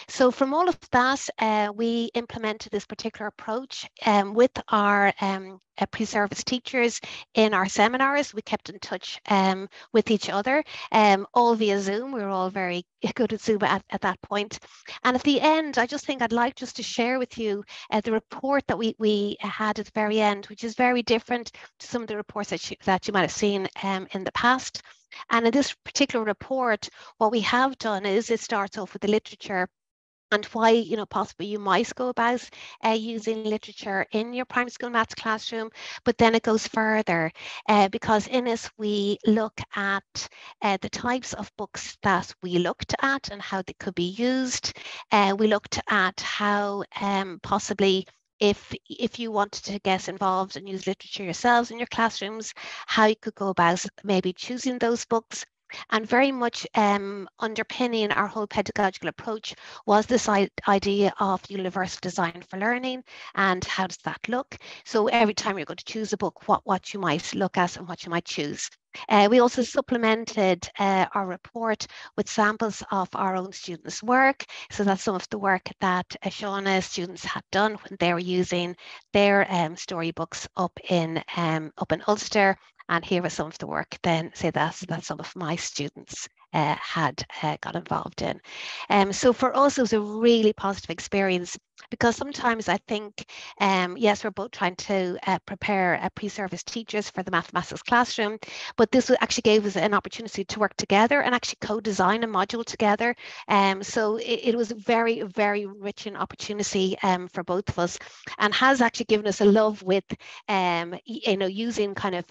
So from all of that, we implemented this particular approach with our pre-service teachers in our seminars. We kept in touch with each other, all via Zoom. We were all very good at Zoom at that point. And at the end, I just think I'd like just to share with you the report that we had at the very end, which is very different to some of the reports that you might have seen in the past. And in this particular report, what we have done is it starts off with the literature and why, you know, possibly you might go about using literature in your primary school maths classroom, but then it goes further because in it we look at the types of books that we looked at and how they could be used. We looked at how possibly if you wanted to get involved and use literature yourselves in your classrooms, how you could go about maybe choosing those books. And very much underpinning our whole pedagogical approach was this idea of universal design for learning and how does that look. So every time you're going to choose a book, what you might look at and what you might choose. We also supplemented our report with samples of our own students' work. So that's some of the work that Shauna's students had done when they were using their storybooks up in Ulster. And here was some of the work then, say that some of my students had got involved in. So for us, it was a really positive experience because sometimes I think, yes, we're both trying to prepare pre-service teachers for the mathematics classroom, but this actually gave us an opportunity to work together and actually co-design a module together. So it was a very, very rich opportunity for both of us, and has actually given us a love with, you know, using kind of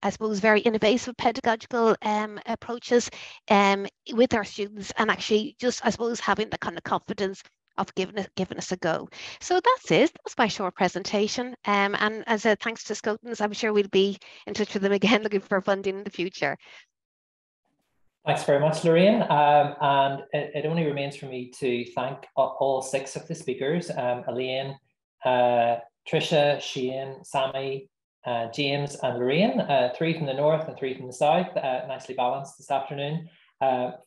I suppose, very innovative pedagogical approaches with our students, and actually just, I suppose, having the kind of confidence of giving us a go. So that's it. That was my short presentation. And as a thanks to SCoTENS, I'm sure we'll be in touch with them again, looking for funding in the future. Thanks very much, Lorraine. And it only remains for me to thank all 6 of the speakers, Elaine, Tricia, Shane, Sammy, James and Lorraine, 3 from the north and 3 from the south, nicely balanced this afternoon,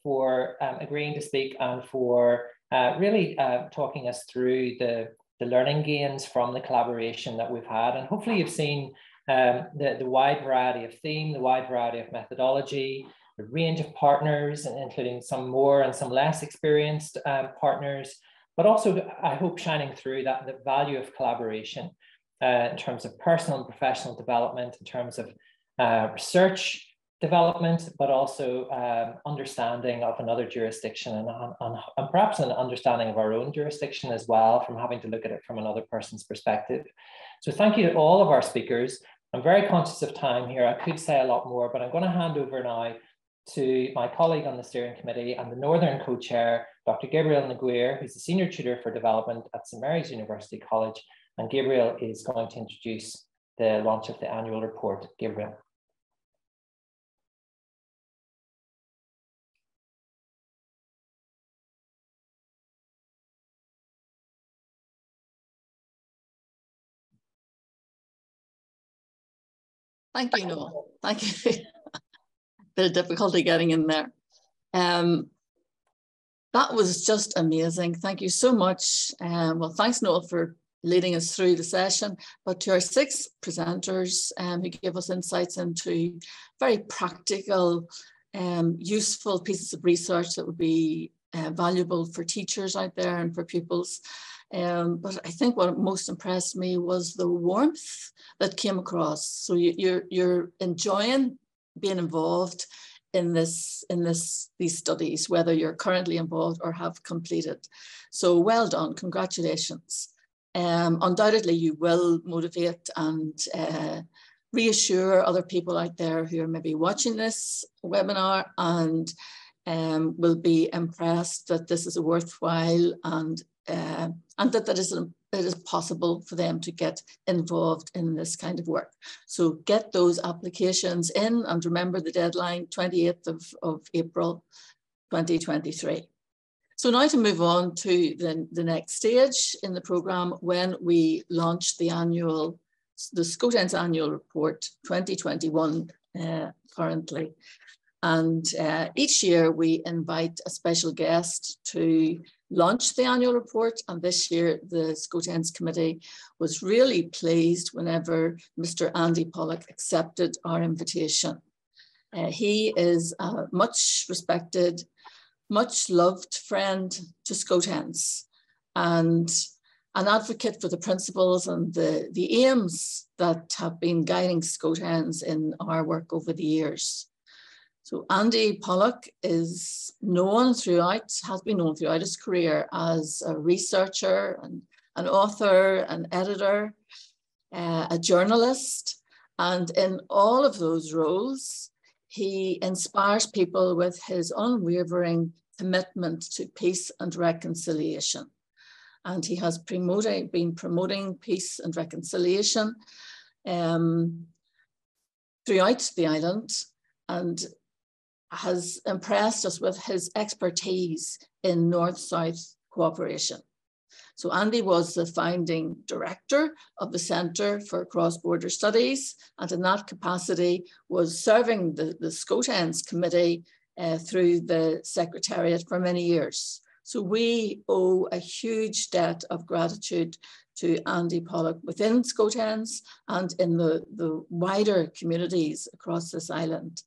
for agreeing to speak and for really talking us through the learning gains from the collaboration that we've had. And hopefully you've seen the wide variety of theme, the wide variety of methodology, the range of partners, including some more and some less experienced partners, but also I hope shining through that the value of collaboration in terms of personal and professional development, in terms of research development, but also understanding of another jurisdiction and perhaps an understanding of our own jurisdiction as well, from having to look at it from another person's perspective. So thank you to all of our speakers. I'm very conscious of time here. I could say a lot more, but I'm going to hand over now to my colleague on the steering committee and the Northern co-chair, Dr. Gabriel Nguyer, who's the Senior Tutor for Development at St Mary's University College. And Gabriel is going to introduce the launch of the annual report. Gabriel. Thank you, Noel. Thank you. Bit of difficulty getting in there. That was just amazing. Thank you so much. Well, thanks, Noel, for leading us through the session, but to our 6 presenters who gave us insights into very practical, useful pieces of research that would be valuable for teachers out there and for pupils. But I think what most impressed me was the warmth that came across. So you're enjoying being involved in these studies, whether you're currently involved or have completed. So well done, congratulations. Undoubtedly you will motivate and reassure other people out there who are maybe watching this webinar and will be impressed that this is a worthwhile and that it is possible for them to get involved in this kind of work. So get those applications in, and remember the deadline, 28th of April 2023. So now to move on to the next stage in the programme, when we launch the SCoTENS annual report 2021 currently. And each year we invite a special guest to launch the annual report. And this year the SCoTENS committee was really pleased whenever Mr Andy Pollak accepted our invitation. He is a much respected, much loved friend to SCoTENS and an advocate for the principles and the aims that have been guiding SCoTENS in our work over the years. So Andy Pollak has been known throughout his career as a researcher, and an author, an editor, a journalist. And in all of those roles, he inspires people with his unwavering commitment to peace and reconciliation. And he has been promoting peace and reconciliation throughout the island, and has impressed us with his expertise in North-South cooperation. So Andy was the founding director of the Centre for Cross-Border Studies, and in that capacity was serving the SCoTENS committee through the Secretariat for many years. So we owe a huge debt of gratitude to Andy Pollak within SCoTENS and in the wider communities across this island.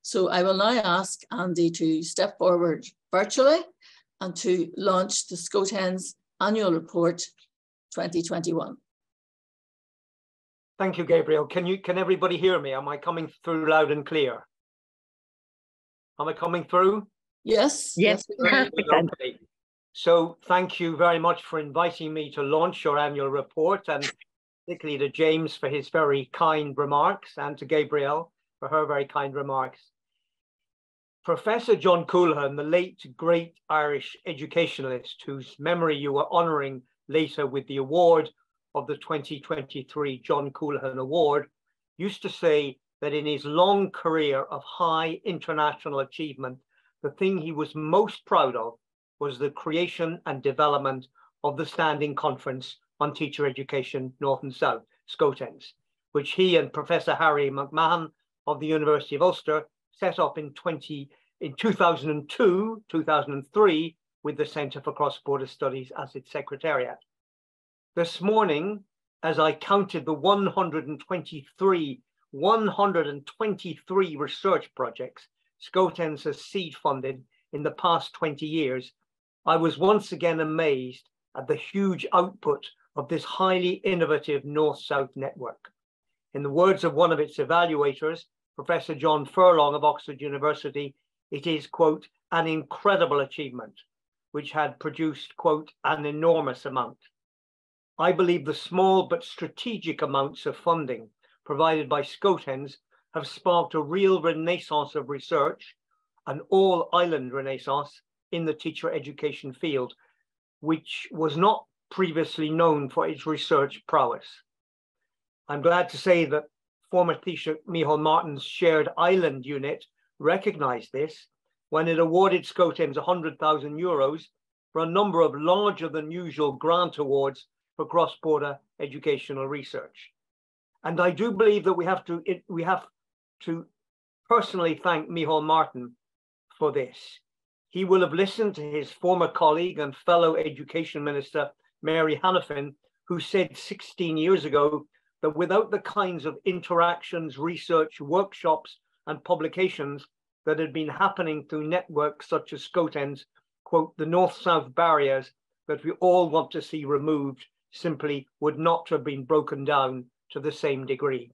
So I will now ask Andy to step forward virtually and to launch the SCoTENS Annual Report 2021. Thank you, Gabriel. Can everybody hear me? Am I coming through loud and clear? Am I coming through? Yes. Yes. Okay. So thank you very much for inviting me to launch your annual report, and particularly to James for his very kind remarks, and to Gabrielle for her very kind remarks. Professor John Coolahan, the late great Irish educationalist whose memory you were honouring later with the award of the 2023 John Coolahan Award, used to say that in his long career of high international achievement, the thing he was most proud of was the creation and development of the Standing Conference on Teacher Education North and South, SCoTENS, which he and Professor Harry McMahon of the University of Ulster set up in 2002, 2003, with the Centre for Cross-Border Studies as its secretariat. This morning, as I counted the 123 research projects SCoTENS has seed funded in the past 20 years, I was once again amazed at the huge output of this highly innovative North-South network. In the words of one of its evaluators, Professor John Furlong of Oxford University, it is, quote, an incredible achievement, which had produced, quote, an enormous amount. I believe the small but strategic amounts of funding provided by SCoTENS have sparked a real renaissance of research, an all-island renaissance in the teacher education field, which was not previously known for its research prowess. I'm glad to say that former Taoiseach Micheál Martin's Shared Island unit recognised this when it awarded SCoTENS €100,000 for a number of larger than usual grant awards for cross-border educational research. And I do believe that we have to personally thank Micheál Martin for this. He will have listened to his former colleague and fellow Education Minister, Mary Hanafin, who said 16 years ago that without the kinds of interactions, research, workshops, and publications that had been happening through networks such as SCoTENS, quote, the north-south barriers that we all want to see removed simply would not have been broken down to the same degree.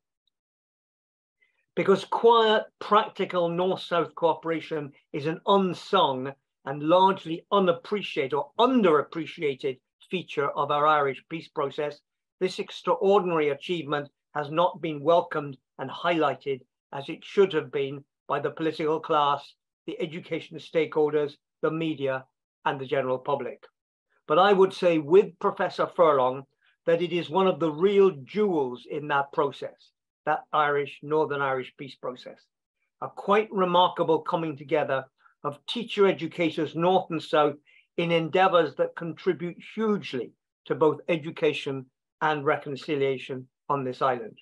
Because quiet, practical north-south cooperation is an unsung and largely unappreciated or underappreciated feature of our Irish peace process, this extraordinary achievement has not been welcomed and highlighted as it should have been by the political class, the education stakeholders, the media, and the general public. But I would say with Professor Furlong that it is one of the real jewels in that process, that Northern Irish peace process. A quite remarkable coming together of teacher educators north and south in endeavours that contribute hugely to both education and reconciliation on this island.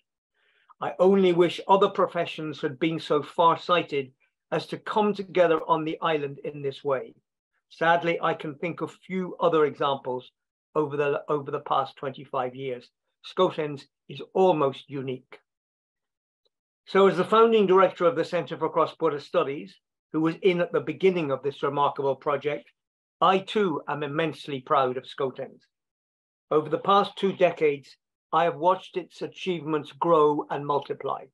I only wish other professions had been so far-sighted as to come together on the island in this way. Sadly, I can think of few other examples over the past 25 years. SCoTENS is almost unique. So as the founding director of the Centre for Cross-Border Studies, who was in at the beginning of this remarkable project, I too am immensely proud of SCoTENS. Over the past 2 decades, I have watched its achievements grow and multiply.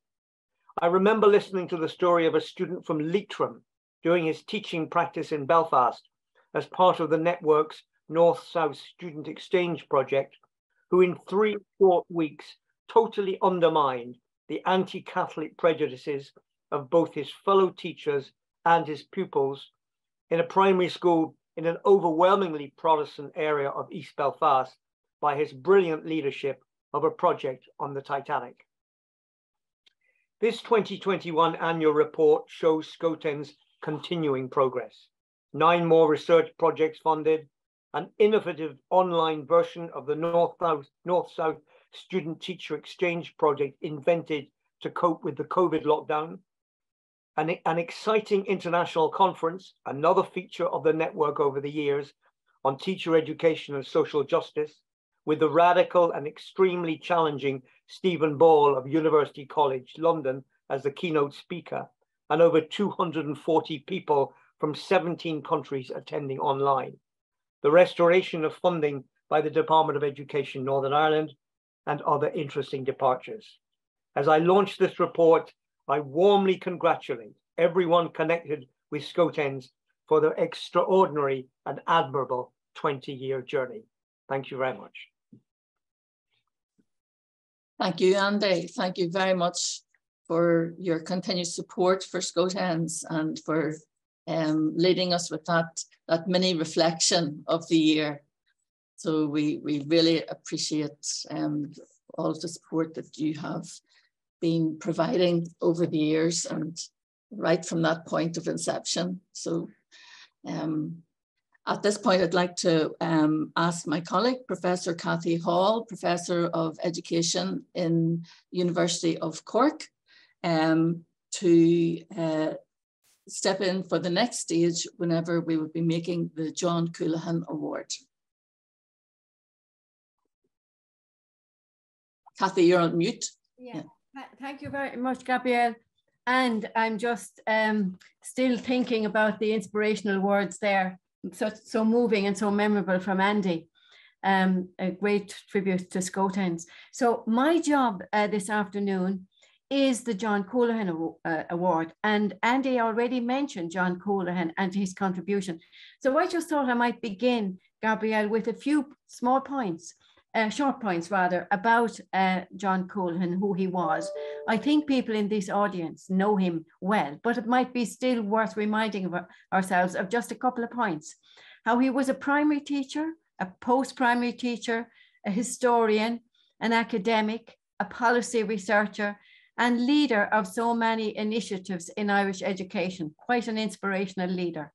I remember listening to the story of a student from Leitrim doing his teaching practice in Belfast as part of the network's North-South Student Exchange project, who in 3 short weeks totally undermined the anti-Catholic prejudices of both his fellow teachers and his pupils in a primary school in an overwhelmingly Protestant area of East Belfast by his brilliant leadership of a project on the Titanic. This 2021 annual report shows SCoTENS' continuing progress. 9 more research projects funded, an innovative online version of the North-South Student-Teacher Exchange project invented to cope with the COVID lockdown, an exciting international conference, another feature of the network over the years, on teacher education and social justice, with the radical and extremely challenging Stephen Ball of University College London as the keynote speaker, and over 240 people from 17 countries attending online. The restoration of funding by the Department of Education Northern Ireland, and other interesting departures. As I launch this report, I warmly congratulate everyone connected with SCoTENS for their extraordinary and admirable 20-year journey. Thank you very much. Thank you, Andy. Thank you very much for your continued support for SCoTENS and for leading us with that mini reflection of the year. So we really appreciate all of the support that you have been providing over the years and right from that point of inception. So at this point, I'd like to ask my colleague, Professor Kathy Hall, Professor of Education in University of Cork, to step in for the next stage whenever we would be making the John Coolahan Award. Kathy, you're on mute. Yeah. Thank you very much, Gabrielle. And I'm just still thinking about the inspirational words there. So moving and so memorable from Andy. A great tribute to SCoTENS. So my job this afternoon is the John Coolahan Award. And Andy already mentioned John Coolahan and his contribution. So I just thought I might begin, Gabrielle, with a few small points, short points rather, about John Coolahan, who he was. I think people in this audience know him well, but it might be still worth reminding ourselves of just a couple of points. How he was a primary teacher, a post-primary teacher, a historian, an academic, a policy researcher, and leader of so many initiatives in Irish education, quite an inspirational leader.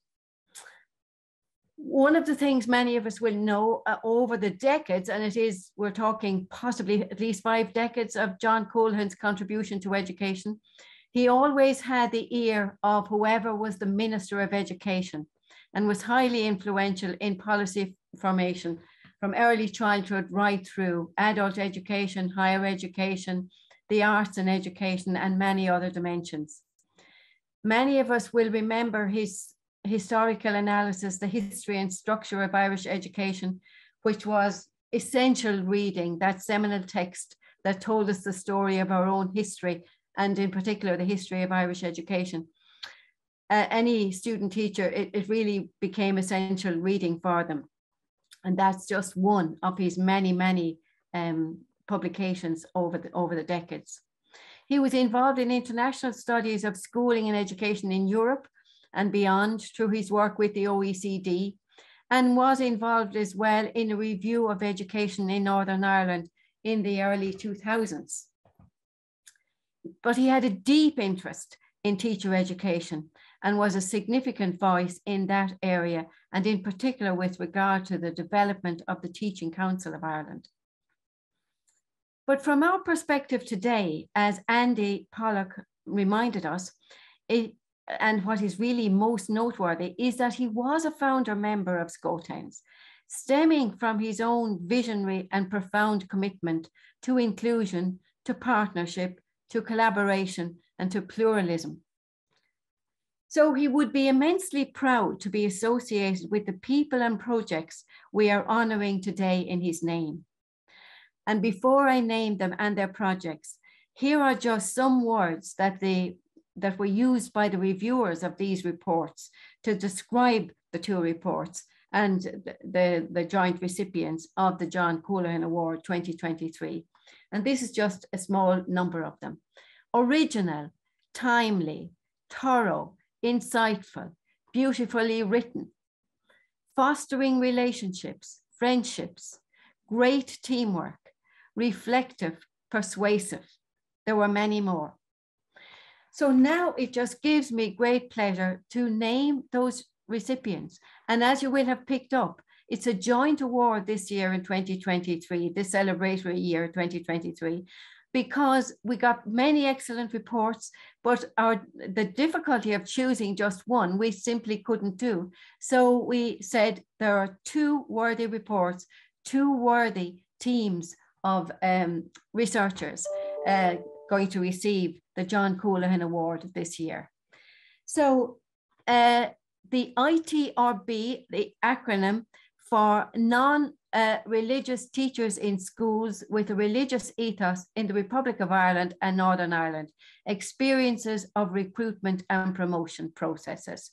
One of the things many of us will know over the decades, and it is, we're talking possibly at least 5 decades of John Coolahan's contribution to education, he always had the ear of whoever was the Minister of Education and was highly influential in policy formation from early childhood right through adult education, higher education, the arts and education, and many other dimensions. Many of us will remember his historical analysis, the history and structure of Irish education, which was essential reading, that seminal text that told us the story of our own history, and in particular, the history of Irish education. Any student teacher, it really became essential reading for them. And that's just one of his many, many publications over the decades. He was involved in international studies of schooling and education in Europe and beyond through his work with the OECD, and was involved as well in a review of education in Northern Ireland in the early 2000s. But he had a deep interest in teacher education and was a significant voice in that area, and in particular with regard to the development of the Teaching Council of Ireland. But from our perspective today, as Andy Pollak reminded us, and what is really most noteworthy is that he was a founder member of SCoTENS, stemming from his own visionary and profound commitment to inclusion, to partnership, to collaboration, and to pluralism. So he would be immensely proud to be associated with the people and projects we are honouring today in his name. And before I name them and their projects, here are just some words that were used by the reviewers of these reports to describe the two reports and the joint recipients of the John Coolahan Award 2023. And this is just a small number of them. Original, timely, thorough, insightful, beautifully written, fostering relationships, friendships, great teamwork, reflective, persuasive. There were many more. So now it just gives me great pleasure to name those recipients. And as you will have picked up, it's a joint award this year in 2023, this celebratory year 2023, because we got many excellent reports, but the difficulty of choosing just one, we simply couldn't do. So we said there are two worthy reports, two worthy teams of researchers going to receive the John Coolahan Award this year. So the ITRB, the acronym for non-religious teachers in schools with a religious ethos in the Republic of Ireland and Northern Ireland, experiences of recruitment and promotion processes.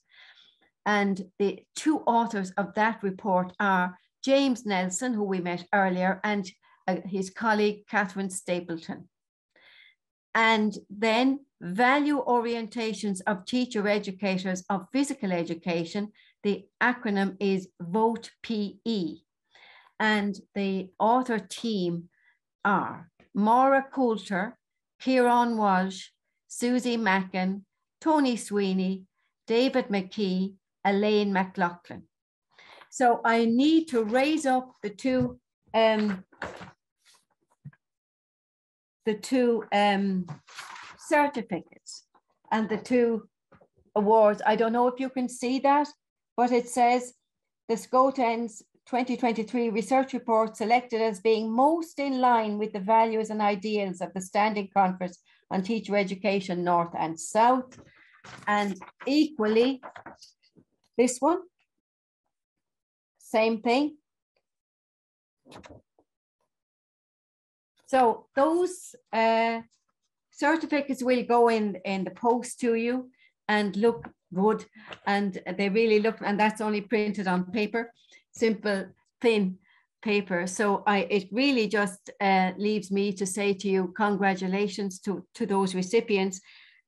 And the two authors of that report are James Nelson, who we met earlier, and his colleague, Catherine Stapleton. And then value orientations of teacher educators of physical education. The acronym is VOTE PE. And the author team are Maura Coulter, Kieran Walsh, Susie Mackin, Tony Sweeney, David McKee, Elaine McLaughlin. So I need to raise up the two certificates and the two awards. I don't know if you can see that, but it says the SCoTENS 2023 research report selected as being most in line with the values and ideals of the Standing Conference on Teacher Education North and South. And equally, this one, same thing. So those certificates will go in the post to you and look good, and they really look, and that's only printed on paper, simple, thin paper. So it really just leaves me to say to you, congratulations to those recipients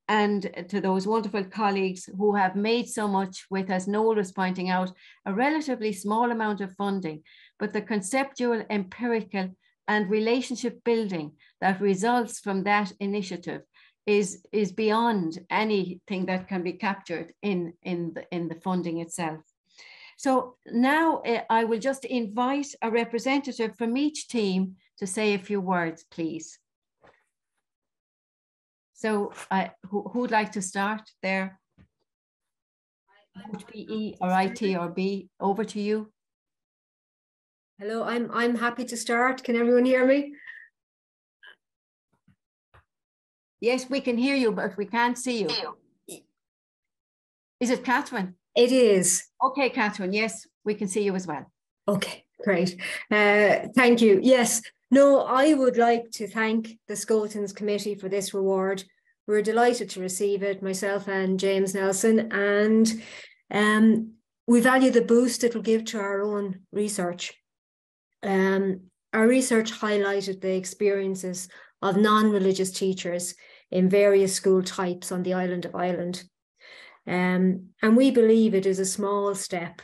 and to those wonderful colleagues who have made so much with, as Noel was pointing out, a relatively small amount of funding, but the conceptual, empirical, and relationship building that results from that initiative is beyond anything that can be captured in the funding itself. So now I will just invite a representative from each team to say a few words, please. So who'd like to start there? PE or IT or B, over to you. Hello, I'm happy to start. Can everyone hear me? Yes, we can hear you, but we can't see you. Is it Catherine? It is. Okay, Catherine, yes, we can see you as well. Okay, great. Thank you. Yes, no, I would like to thank the SCoTENS committee for this reward. We're delighted to receive it, myself and James Nelson, and we value the boost it will give to our own research. Our research highlighted the experiences of non-religious teachers in various school types on the island of Ireland. And we believe it is a small step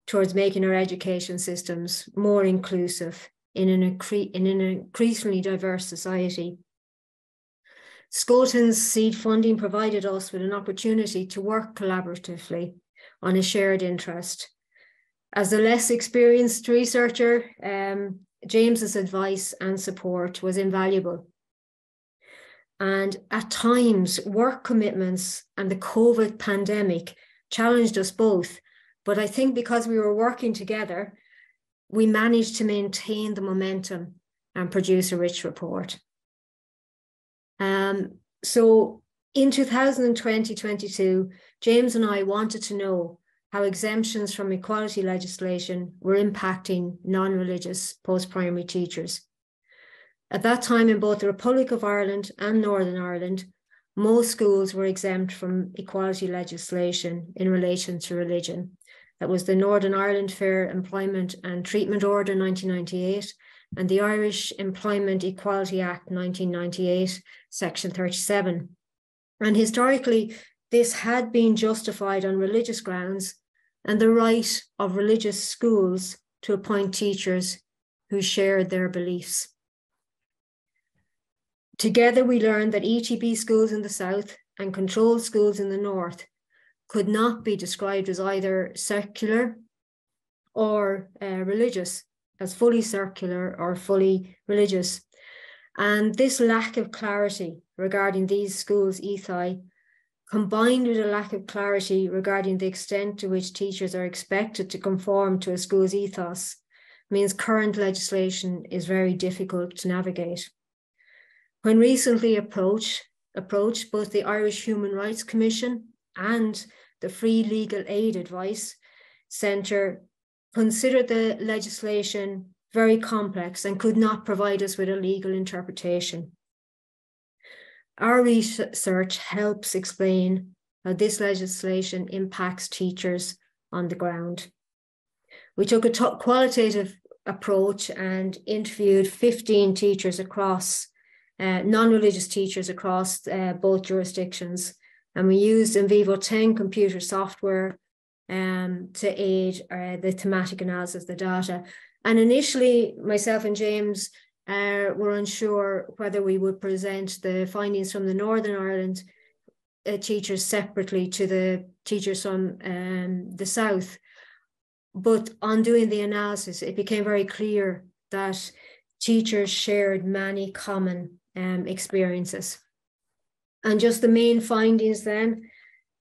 towards making our education systems more inclusive in an increasingly diverse society. SCoTENS seed funding provided us with an opportunity to work collaboratively on a shared interest. As a less experienced researcher, James's advice and support was invaluable. And at times, work commitments and the COVID pandemic challenged us both. But I think because we were working together, we managed to maintain the momentum and produce a rich report. So in 2020-22, James and I wanted to know how exemptions from equality legislation were impacting non-religious post-primary teachers. At that time, in both the Republic of Ireland and Northern Ireland, most schools were exempt from equality legislation in relation to religion. That was the Northern Ireland Fair Employment and Treatment Order 1998 and the Irish Employment Equality Act 1998, Section 37. And historically, this had been justified on religious grounds and the right of religious schools to appoint teachers who shared their beliefs. Together, we learned that ETB schools in the south and controlled schools in the north could not be described as either secular or religious, as fully secular or fully religious. And this lack of clarity regarding these schools' ethos, combined with a lack of clarity regarding the extent to which teachers are expected to conform to a school's ethos, means current legislation is very difficult to navigate. When recently approached, both the Irish Human Rights Commission and the Free Legal Aid Advice Centre considered the legislation very complex and could not provide us with a legal interpretation. Our research helps explain how this legislation impacts teachers on the ground. We took a qualitative approach and interviewed 15 teachers across non-religious teachers across both jurisdictions. And we used in vivo 10 computer software to aid the thematic analysis of the data. And initially, myself and James were unsure whether we would present the findings from the Northern Ireland teachers separately to the teachers from the South. But on doing the analysis, it became very clear that teachers shared many common experiences. And just the main findings then,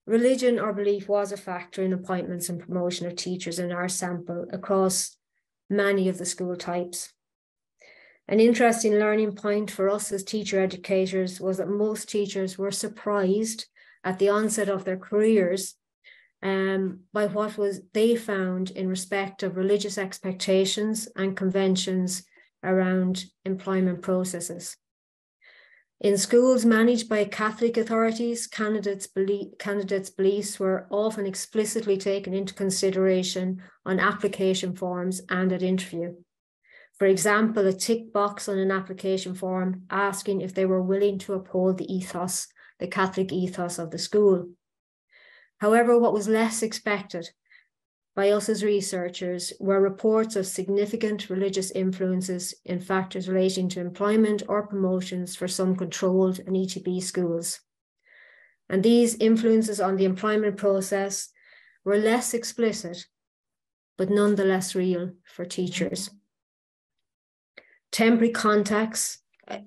religion or belief was a factor in appointments and promotion of teachers in our sample across many of the school types. An interesting learning point for us as teacher educators was that most teachers were surprised at the onset of their careers by what they found in respect of religious expectations and conventions around employment processes. In schools managed by Catholic authorities, candidates' beliefs were often explicitly taken into consideration on application forms and at interview. For example, a tick box on an application form asking if they were willing to uphold the ethos, the Catholic ethos of the school. However, what was less expected by us as researchers were reports of significant religious influences in factors relating to employment or promotions for some controlled and ETB schools. And these influences on the employment process were less explicit, but nonetheless real for teachers. Temporary contracts and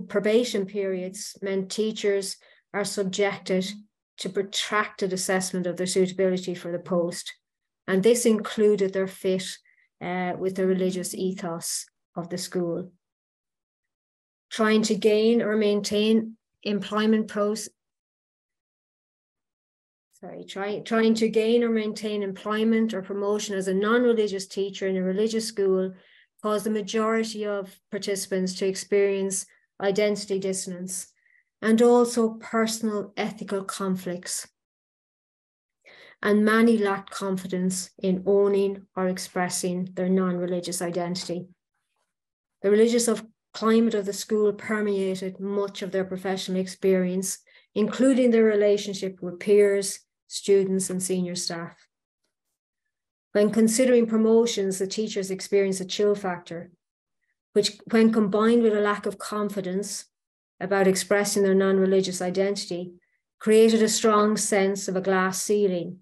probation periods meant teachers are subjected to protracted assessment of their suitability for the post. And this included their fit with the religious ethos of the school. Trying to gain or maintain employment trying to gain or maintain employment or promotion as a non-religious teacher in a religious school caused the majority of participants to experience identity dissonance and also personal ethical conflicts. And many lacked confidence in owning or expressing their non-religious identity. The religious climate of the school permeated much of their professional experience, including their relationship with peers, students, and senior staff. When considering promotions, the teachers experienced a chill factor, which, when combined with a lack of confidence about expressing their non-religious identity, created a strong sense of a glass ceiling,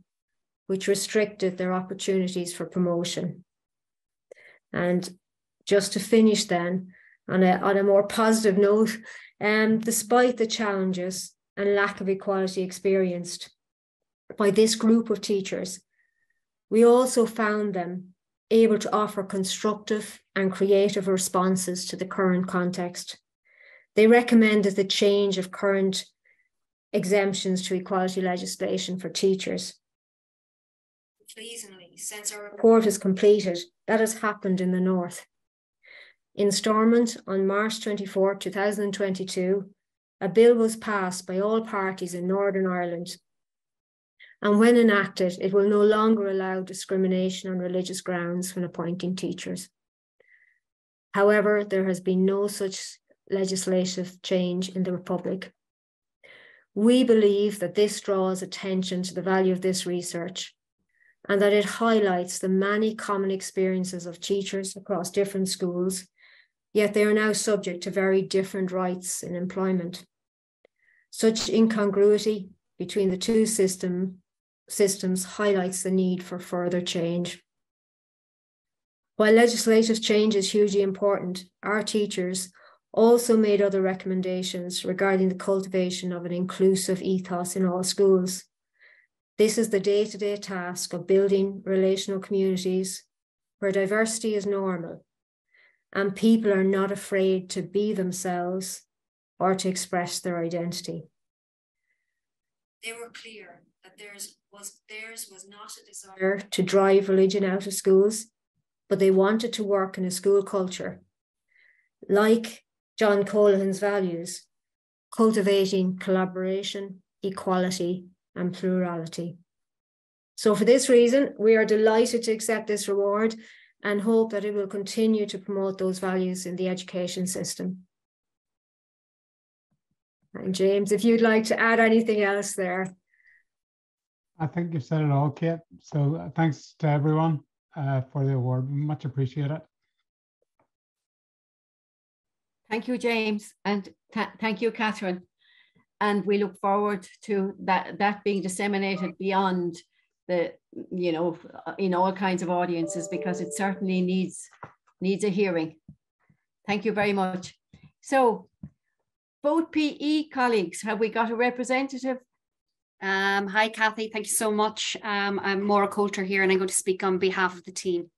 which restricted their opportunities for promotion. And just to finish then, on a more positive note, despite the challenges and lack of equality experienced by this group of teachers, we also found them able to offer constructive and creative responses to the current context. They recommended the change of current exemptions to equality legislation for teachers. Pleasingly, since our report is completed, that has happened in the North. In Stormont, on March 24, 2022, a bill was passed by all parties in Northern Ireland. And when enacted, it will no longer allow discrimination on religious grounds when appointing teachers. However, there has been no such legislative change in the Republic. We believe that this draws attention to the value of this research and that it highlights the many common experiences of teachers across different schools, yet they are now subject to very different rights in employment. Such incongruity between the two systems highlights the need for further change. While legislative change is hugely important, our teachers also made other recommendations regarding the cultivation of an inclusive ethos in all schools. This is the day-to-day task of building relational communities where diversity is normal and people are not afraid to be themselves or to express their identity. They were clear that theirs was not a desire to drive religion out of schools, but they wanted to work in a school culture, like John Coolahan's values, cultivating collaboration, equality, and plurality. So for this reason, we are delighted to accept this reward and hope that it will continue to promote those values in the education system. And James, if you'd like to add anything else there. I think you've said it all, Kate. So thanks to everyone for the award. Much appreciated. Thank you, James, and thank you, Catherine. And we look forward to that being disseminated beyond the, in all kinds of audiences, because it certainly needs a hearing. Thank you very much. So, both PE colleagues, have we got a representative? Hi, Kathy. Thank you so much. I'm Maura Coulter here, and I'm going to speak on behalf of the team.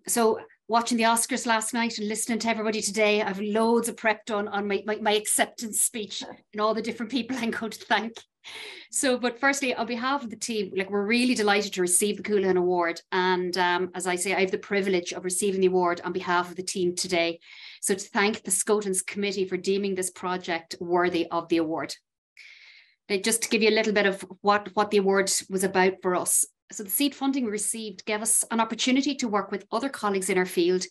So, watching the Oscars last night and listening to everybody today, I've loads of prep done on my acceptance speech and all the different people I'm going to thank. So, but firstly, on behalf of the team, we're really delighted to receive the Coolahan Award. And as I say, I have the privilege of receiving the award on behalf of the team today. So to thank the SCoTENS committee for deeming this project worthy of the award. Now, just to give you a little bit of what the award was about for us. So the seed funding we received gave us an opportunity to work with other colleagues in our field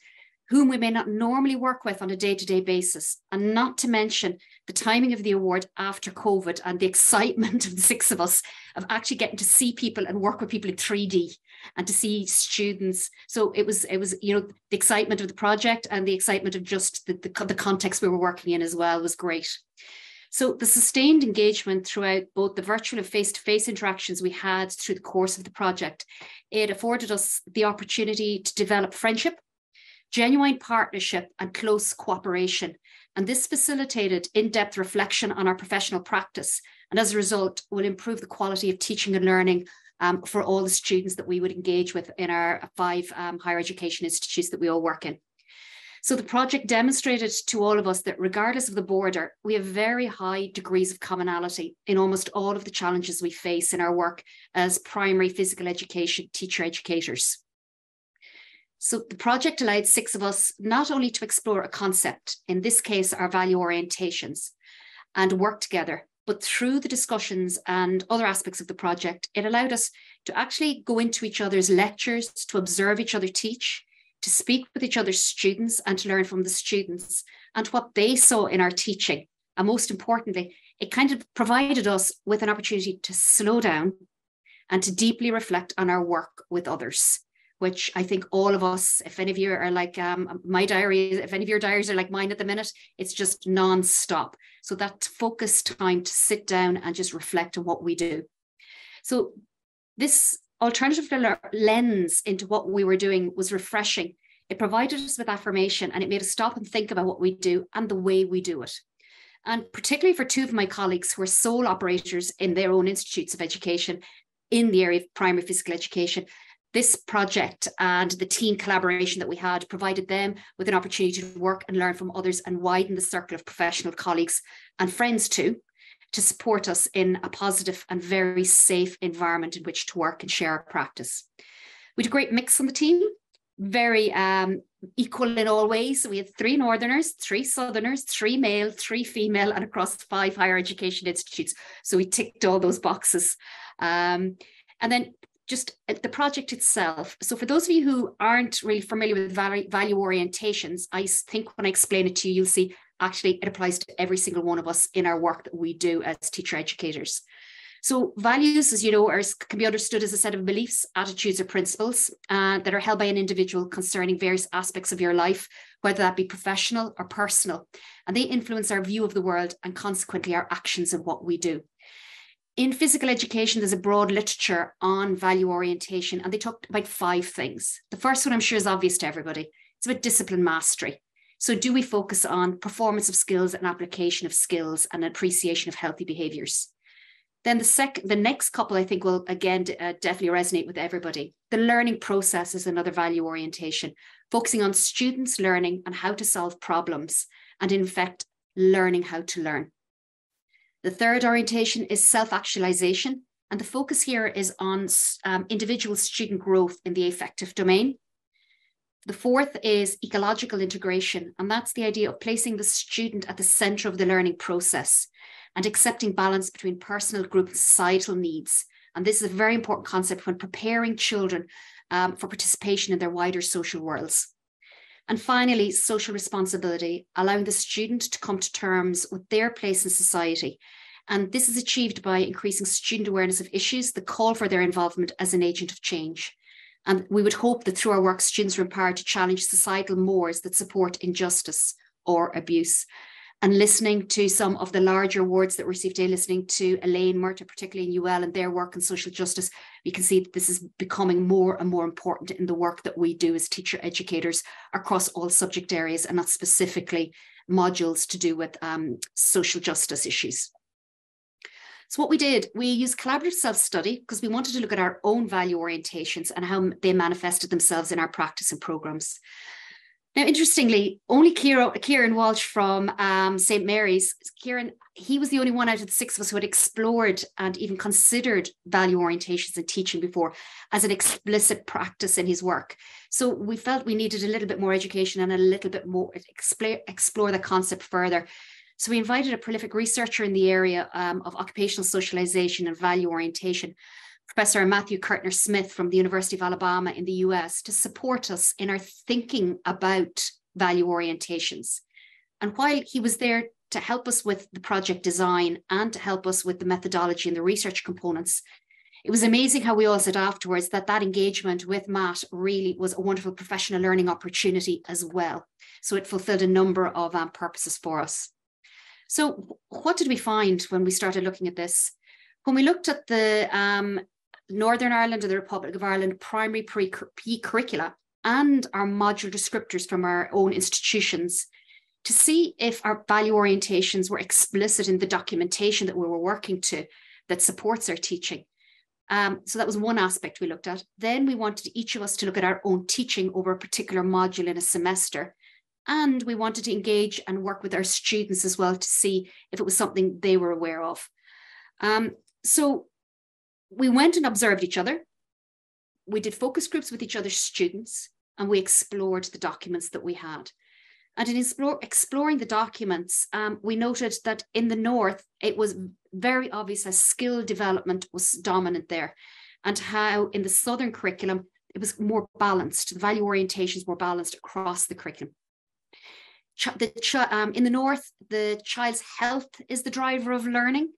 whom we may not normally work with on a day-to-day basis, and not to mention the timing of the award after COVID and the excitement of the six of us of actually getting to see people and work with people in 3D and to see students. So it was the excitement of the project and the excitement of just the context we were working in as well was great. So the sustained engagement throughout both the virtual and face-to-face interactions we had through the course of the project, it afforded us the opportunity to develop friendship, genuine partnership and close cooperation. And this facilitated in-depth reflection on our professional practice. And as a result, will improve the quality of teaching and learning for all the students that we would engage with in our 5 higher education institutes that we all work in. So the project demonstrated to all of us that regardless of the border, we have very high degrees of commonality in almost all of the challenges we face in our work as primary physical education teacher educators. So the project allowed 6 of us not only to explore a concept, in this case, our value orientations, and work together, but through the discussions and other aspects of the project, it allowed us to actually go into each other's lectures, to observe each other teach, to speak with each other's students and to learn from the students and what they saw in our teaching. And most importantly, it kind of provided us with an opportunity to slow down and to deeply reflect on our work with others, which I think all of us, if any of you are like my diary, if any of your diaries are like mine at the minute, it's just non-stop. So that focused time to sit down and just reflect on what we do. So this alternative lens into what we were doing was refreshing. It provided us with affirmation and it made us stop and think about what we do and the way we do it. And particularly for 2 of my colleagues who are sole operators in their own institutes of education in the area of primary physical education, this project and the team collaboration that we had provided them with an opportunity to work and learn from others and widen the circle of professional colleagues and friends too, to support us in a positive and very safe environment in which to work and share our practice. We had a great mix on the team, very equal in all ways. So we had 3 Northerners, 3 Southerners, 3 male, 3 female, and across 5 higher education institutes. So we ticked all those boxes. And then just the project itself. So for those of you who aren't really familiar with value orientations, I think when I explain it to you, you'll see actually it applies to every single one of us in our work that we do as teacher educators. So values, as you know, can be understood as a set of beliefs, attitudes, or principles that are held by an individual concerning various aspects of your life, whether that be professional or personal. And they influence our view of the world and consequently our actions and what we do. In physical education, there's a broad literature on value orientation, and they talked about 5 things. The first one I'm sure is obvious to everybody. It's about discipline mastery. So do we focus on performance of skills and application of skills and appreciation of healthy behaviors? Then the next couple, I think, will again definitely resonate with everybody. The learning process is another value orientation, focusing on students learning and how to solve problems, and in fact, learning how to learn. The third orientation is self-actualization, and the focus here is on individual student growth in the affective domain. The fourth is ecological integration, and that's the idea of placing the student at the center of the learning process and accepting balance between personal, group, and societal needs. And this is a very important concept when preparing children for participation in their wider social worlds. And finally, social responsibility, allowing the student to come to terms with their place in society. And this is achieved by increasing student awareness of issues that call for their involvement as an agent of change. And we would hope that through our work, students are empowered to challenge societal mores that support injustice or abuse. And listening to some of the larger awards that we received today, listening to Elaine Murta, particularly in UL and their work in social justice, we can see that this is becoming more and more important in the work that we do as teacher educators across all subject areas, and not specifically modules to do with social justice issues. So what we did, we used collaborative self-study because we wanted to look at our own value orientations and how they manifested themselves in our practice and programs. Now, interestingly, only Kieran Walsh from St. Mary's, Kieran, he was the only one out of the 6 of us who had explored and even considered value orientations in teaching before as an explicit practice in his work. So we felt we needed a little bit more education and a little bit more explore the concept further. So we invited a prolific researcher in the area of occupational socialization and value orientation, Professor Matthew Kurtner Smith from the University of Alabama in the US, to support us in our thinking about value orientations. And while he was there to help us with the project design and to help us with the methodology and the research components, it was amazing how we all said afterwards that that engagement with Matt really was a wonderful professional learning opportunity as well. So it fulfilled a number of purposes for us. So what did we find when we started looking at this? When we looked at the Northern Ireland and the Republic of Ireland primary curricula and our module descriptors from our own institutions to see if our value orientations were explicit in the documentation that we were working to that supports our teaching. So that was one aspect we looked at. Then we wanted each of us to look at our own teaching over a particular module in a semester And we wanted to engage and work with our students as well to see if it was something they were aware of. So we went and observed each other. We did focus groups with each other's students, and we explored the documents that we had. And in exploring the documents, we noted that in the North, it was very obvious as skill development was dominant there, and how in the Southern curriculum, it was more balanced. The value orientations were balanced across the curriculum. In the North, the child's health is the driver of learning,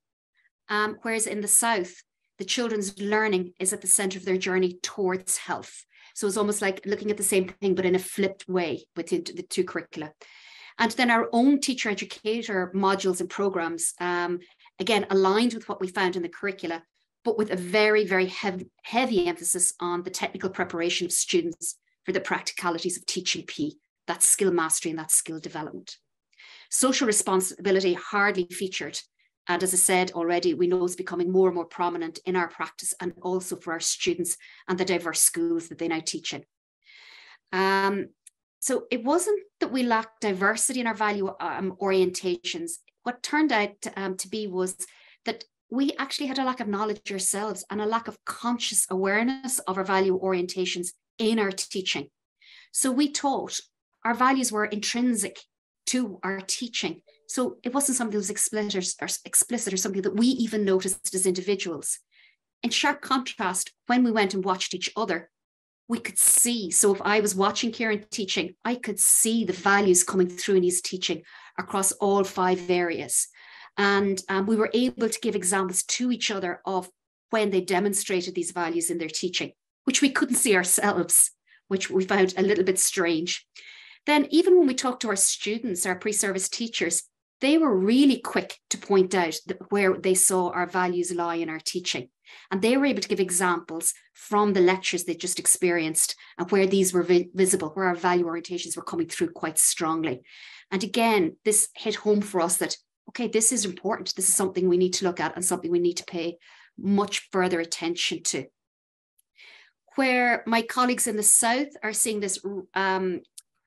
whereas in the South, the children's learning is at the center of their journey towards health. So it's almost like looking at the same thing, but in a flipped way within the two curricula. And then our own teacher educator modules and programs, again, aligned with what we found in the curricula, but with a very, very heavy emphasis on the technical preparation of students for the practicalities of teaching P, that skill mastery and that skill development. Social responsibility hardly featured. And as I said already, we know it's becoming more and more prominent in our practice and also for our students and the diverse schools that they now teach in. So it wasn't that we lacked diversity in our value orientations. What turned out to be was that we actually had a lack of knowledge ourselves and a lack of conscious awareness of our value orientations in our teaching. So we taught our values were intrinsic to our teaching. So it wasn't something that was explicit or something that we even noticed as individuals. In sharp contrast, when we went and watched each other, we could see. So if I was watching Kieran teaching, I could see the values coming through in his teaching across all 5 areas. And we were able to give examples to each other of when they demonstrated these values in their teaching, which we couldn't see ourselves, which we found a little bit strange. Then even when we talked to our students, our pre-service teachers, they were really quick to point out where they saw our values lie in our teaching. And they were able to give examples from the lectures they just experienced and where these were visible, where our value orientations were coming through quite strongly. And again, this hit home for us that, okay, this is important. This is something we need to look at and something we need to pay much further attention to. Where my colleagues in the South are seeing this,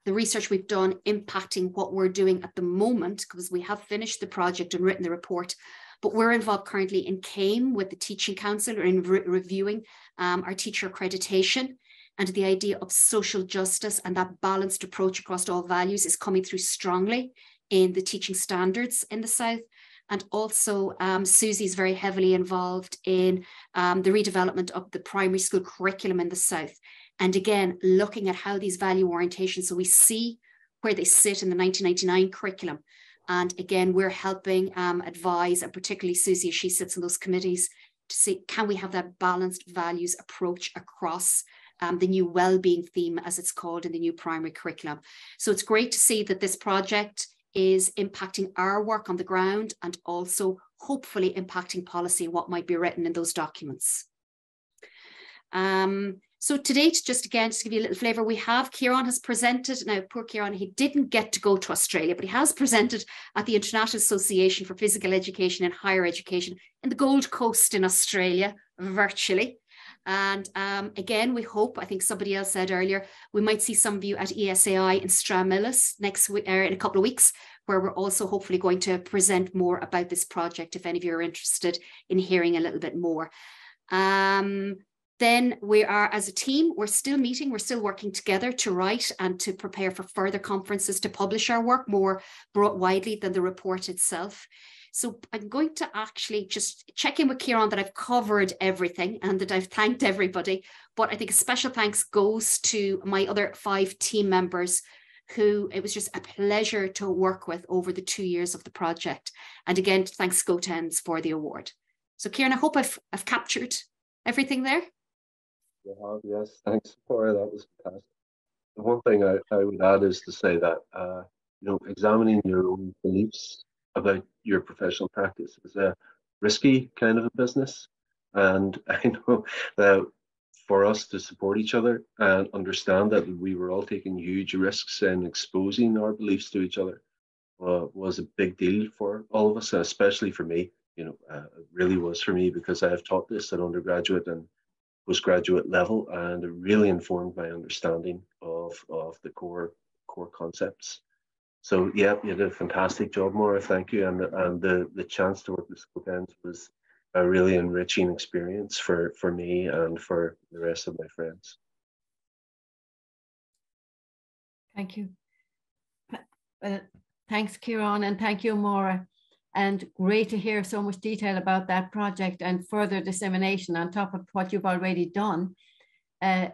the research we've done impacting what we're doing at the moment, because we have finished the project and written the report, but we're involved currently in CAME with the Teaching Council or in reviewing our teacher accreditation. And the idea of social justice and that balanced approach across all values is coming through strongly in the teaching standards in the South. And also Susie's very heavily involved in the redevelopment of the primary school curriculum in the South. And again, looking at how these value orientations, so we see where they sit in the 1999 curriculum. And again, we're helping advise, and particularly Susie, as she sits in those committees, to see, can we have that balanced values approach across the new well-being theme, as it's called in the new primary curriculum. So it's great to see that this project is impacting our work on the ground and also hopefully impacting policy and what might be written in those documents. So to date, just to give you a little flavour, we have, Kieran has presented, now poor Kieran, he didn't get to go to Australia, but he has presented at the International Association for Physical Education and Higher Education in the Gold Coast in Australia, virtually. And again, we hope, I think somebody else said earlier, we might see some of you at ESAI in Stranmillis next week, in a couple of weeks, where we're also hopefully going to present more about this project, if any of you are interested in hearing a little bit more. Then we are, as a team, we're still meeting, we're still working together to write and to prepare for further conferences to publish our work more widely than the report itself. So I'm going to actually just check in with Kieran that I've covered everything and that I've thanked everybody. But I think a special thanks goes to my other 5 team members who it was just a pleasure to work with over the 2 years of the project. And again, thanks SCoTENS for the award. So Kieran, I hope I've captured everything there. You have, yes. Thanks, Laura. That was fantastic. The one thing I would add is to say that examining your own beliefs about your professional practice is a risky kind of a business, and I know that for us to support each other and understand that we were all taking huge risks in exposing our beliefs to each other was a big deal for all of us, especially for me. It really was for me, because I have taught this at undergraduate and postgraduate level, and it really informed my understanding of the core concepts So yeah, you did a fantastic job, Maura. Thank you. And the chance to work with SCoTENS was a really enriching experience for me and for the rest of my friends. Thank you. Thanks, Kieran, and thank you, Maura. And great to hear so much detail about that project and further dissemination on top of what you've already done.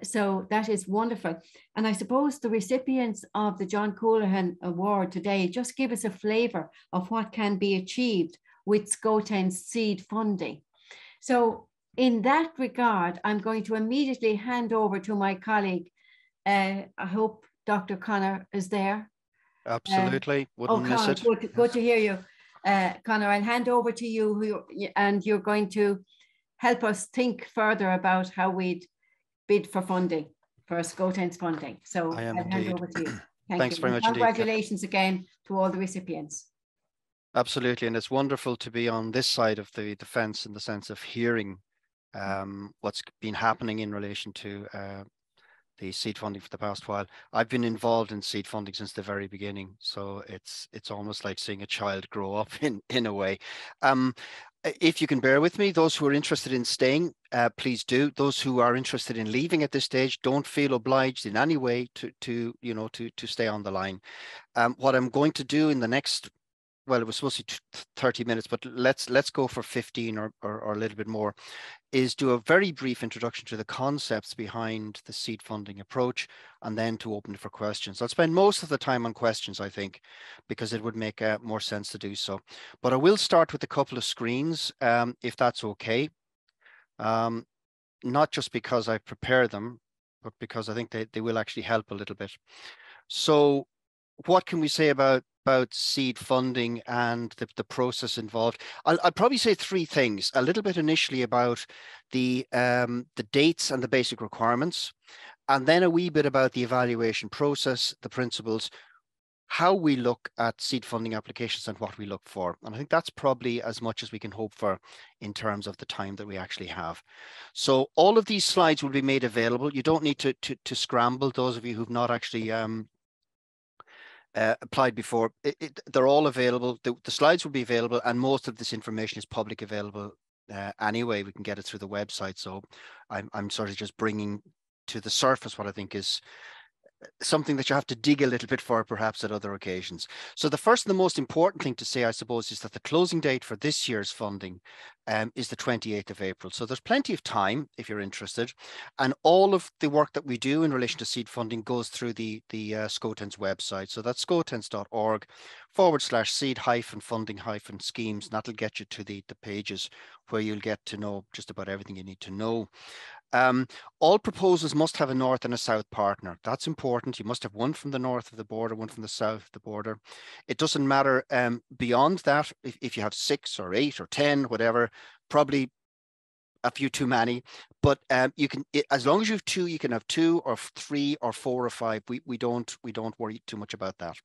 So that is wonderful. And I suppose the recipients of the John Coolahan Award today just give us a flavour of what can be achieved with SCoTENS seed funding. So in that regard, I'm going to immediately hand over to my colleague. I hope Dr. Connor is there. Absolutely, wouldn't miss it. Good to hear you. Connor, I'll hand over to you, and you're going to help us think further about how we'd bid for funding, for SCoTENS funding. So I'll hand over to you. Thanks very much. Congratulations again to all the recipients. Absolutely, and it's wonderful to be on this side of the fence in the sense of hearing what's been happening in relation to the seed funding for the past while. I've been involved in seed funding since the very beginning, so it's almost like seeing a child grow up in a way. If you can bear with me, those who are interested in staying, please do. Those who are interested in leaving at this stage, don't feel obliged in any way to stay on the line. What I'm going to do in the next, well, it was supposed to be 30 minutes, but let's go for 15 or a little bit more, is do a very brief introduction to the concepts behind the seed funding approach, and then to open it for questions. I'll spend most of the time on questions, I think, because it would make more sense to do so. But I will start with a couple of screens, if that's okay. Not just because I prepare them, but because I think they will actually help a little bit. So what can we say about seed funding and the process involved? I'll probably say three things. A little bit initially about the dates and the basic requirements, and then a wee bit about the evaluation process, the principles, how we look at seed funding applications and what we look for. And I think that's probably as much as we can hope for in terms of the time that we actually have. So all of these slides will be made available. You don't need to scramble, those of you who've not actually applied before. They're all available. The slides will be available, and most of this information is public available anyway. We can get it through the website. So I'm sort of just bringing to the surface what I think is something that you have to dig a little bit for, perhaps at other occasions. So the first and the most important thing to say, I suppose, is that the closing date for this year's funding is the 28th of April. So there's plenty of time if you're interested. And all of the work that we do in relation to seed funding goes through the SCoTENS website. So that's scotens.org/seed-funding-schemes. And that'll get you to the pages where you'll get to know just about everything you need to know. All proposals must have a north and a south partner. That's important. You must have one from the north of the border, one from the south of the border. It doesn't matter beyond that, if you have 6 or 8 or 10, whatever, probably a few too many, but you can, as long as you have 2, you can have 2 or 3 or 4 or 5. We don't worry too much about that.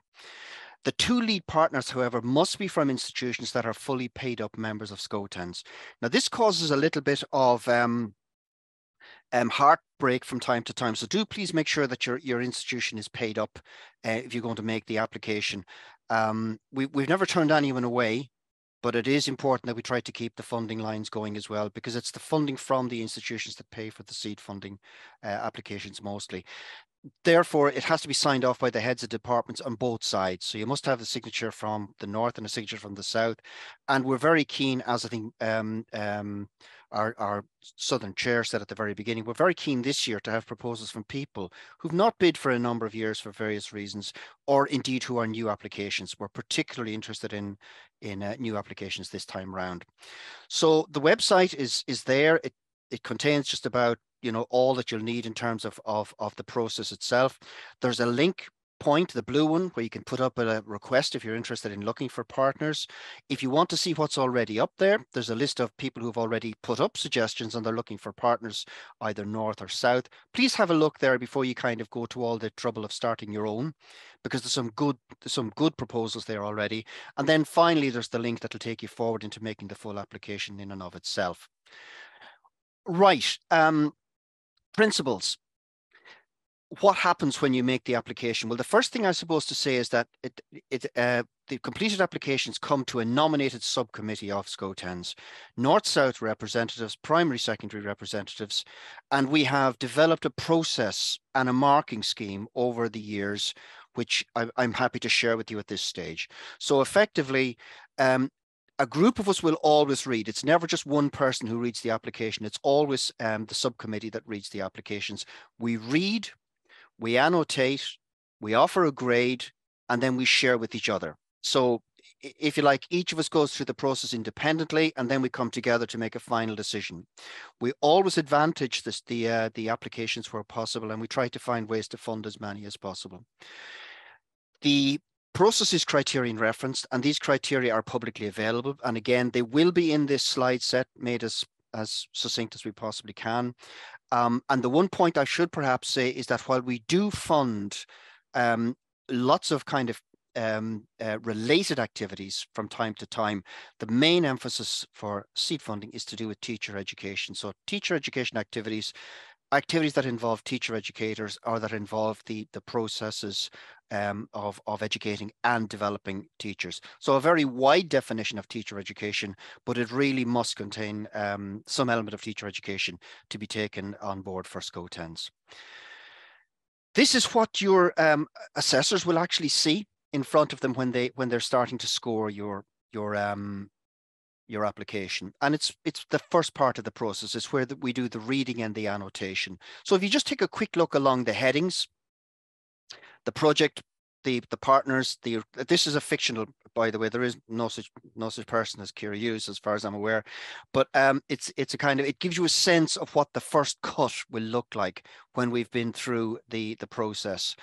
The 2 lead partners, however, must be from institutions that are fully paid up members of SCoTENS. Now, this causes a little bit of heartbreak from time to time. So do please make sure that your institution is paid up if you're going to make the application. We've never turned anyone away, but it is important that we try to keep the funding lines going as well, because it's the funding from the institutions that pay for the seed funding applications mostly. Therefore, it has to be signed off by the heads of departments on both sides. So you must have a signature from the north and a signature from the south. And we're very keen, as I think our Southern Chair said at the very beginning, we're very keen this year to have proposals from people who've not bid for a number of years for various reasons, or indeed who are new applications. We're particularly interested in new applications this time round. So the website is there. It contains just about all that you'll need in terms of the process itself. There's a link point, the blue one, where you can put up a request if you're interested in looking for partners. If you want to see what's already up there, there's a list of people who've already put up suggestions and they're looking for partners either north or south. Please have a look there before you kind of go to all the trouble of starting your own, because there's some good proposals there already. And then finally, there's the link that'll take you forward into making the full application in and of itself. Right. Principles. what happens when you make the application? Well, the first thing I'm supposed to say is that the completed applications come to a nominated subcommittee of SCoTENS, North-South representatives, primary, secondary representatives, and we have developed a process and a marking scheme over the years, which I'm happy to share with you at this stage. So effectively, a group of us will always read. It's never just one person who reads the application. It's always the subcommittee that reads the applications. We read, we annotate, we offer a grade, and then we share with each other. So if you like, each of us goes through the process independently, and then we come together to make a final decision. We always advantage the applications where possible, and we try to find ways to fund as many as possible. The process is criterion referenced, and these criteria are publicly available. And again, they will be in this slide set, made as succinct as we possibly can. And the one point I should perhaps say is that while we do fund lots of kind of related activities from time to time, the main emphasis for seed funding is to do with teacher education. So teacher education activities that involve teacher educators, or that involve the processes of educating and developing teachers. So a very wide definition of teacher education, but it really must contain some element of teacher education to be taken on board for SCoTENS. This is what your assessors will actually see in front of them when they're starting to score your application. And it's the first part of the process. It's where we do the reading and the annotation. So if you just take a quick look along the headings, the project, the partners, this is a fictional, by the way. There is no such person as Kira Hughes, as far as I'm aware. But it's a kind of, it gives you a sense of what the first cut will look like when we've been through the process.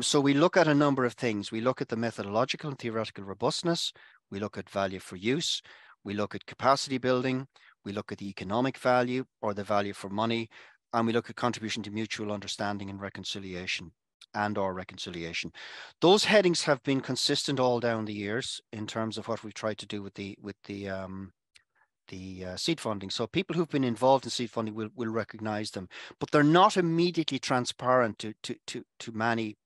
So we look at a number of things. We look at the methodological and theoretical robustness. We look at value for use. We look at capacity building. We look at the economic value, or the value for money, and we look at contribution to mutual understanding and reconciliation. Those headings have been consistent all down the years in terms of what we've tried to do with the seed funding. So people who've been involved in seed funding will recognize them, but they're not immediately transparent to many,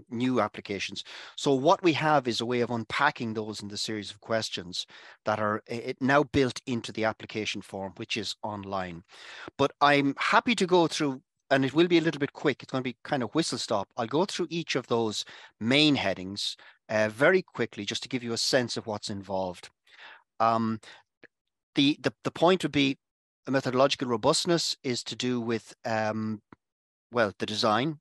new applications. So what we have is a way of unpacking those in the series of questions that are now built into the application form, which is online. But I'm happy to go through, and it will be a little bit quick. It's going to be kind of whistle stop. I'll go through each of those main headings very quickly, just to give you a sense of what's involved. The point would be a methodological robustness is to do with, well, the design.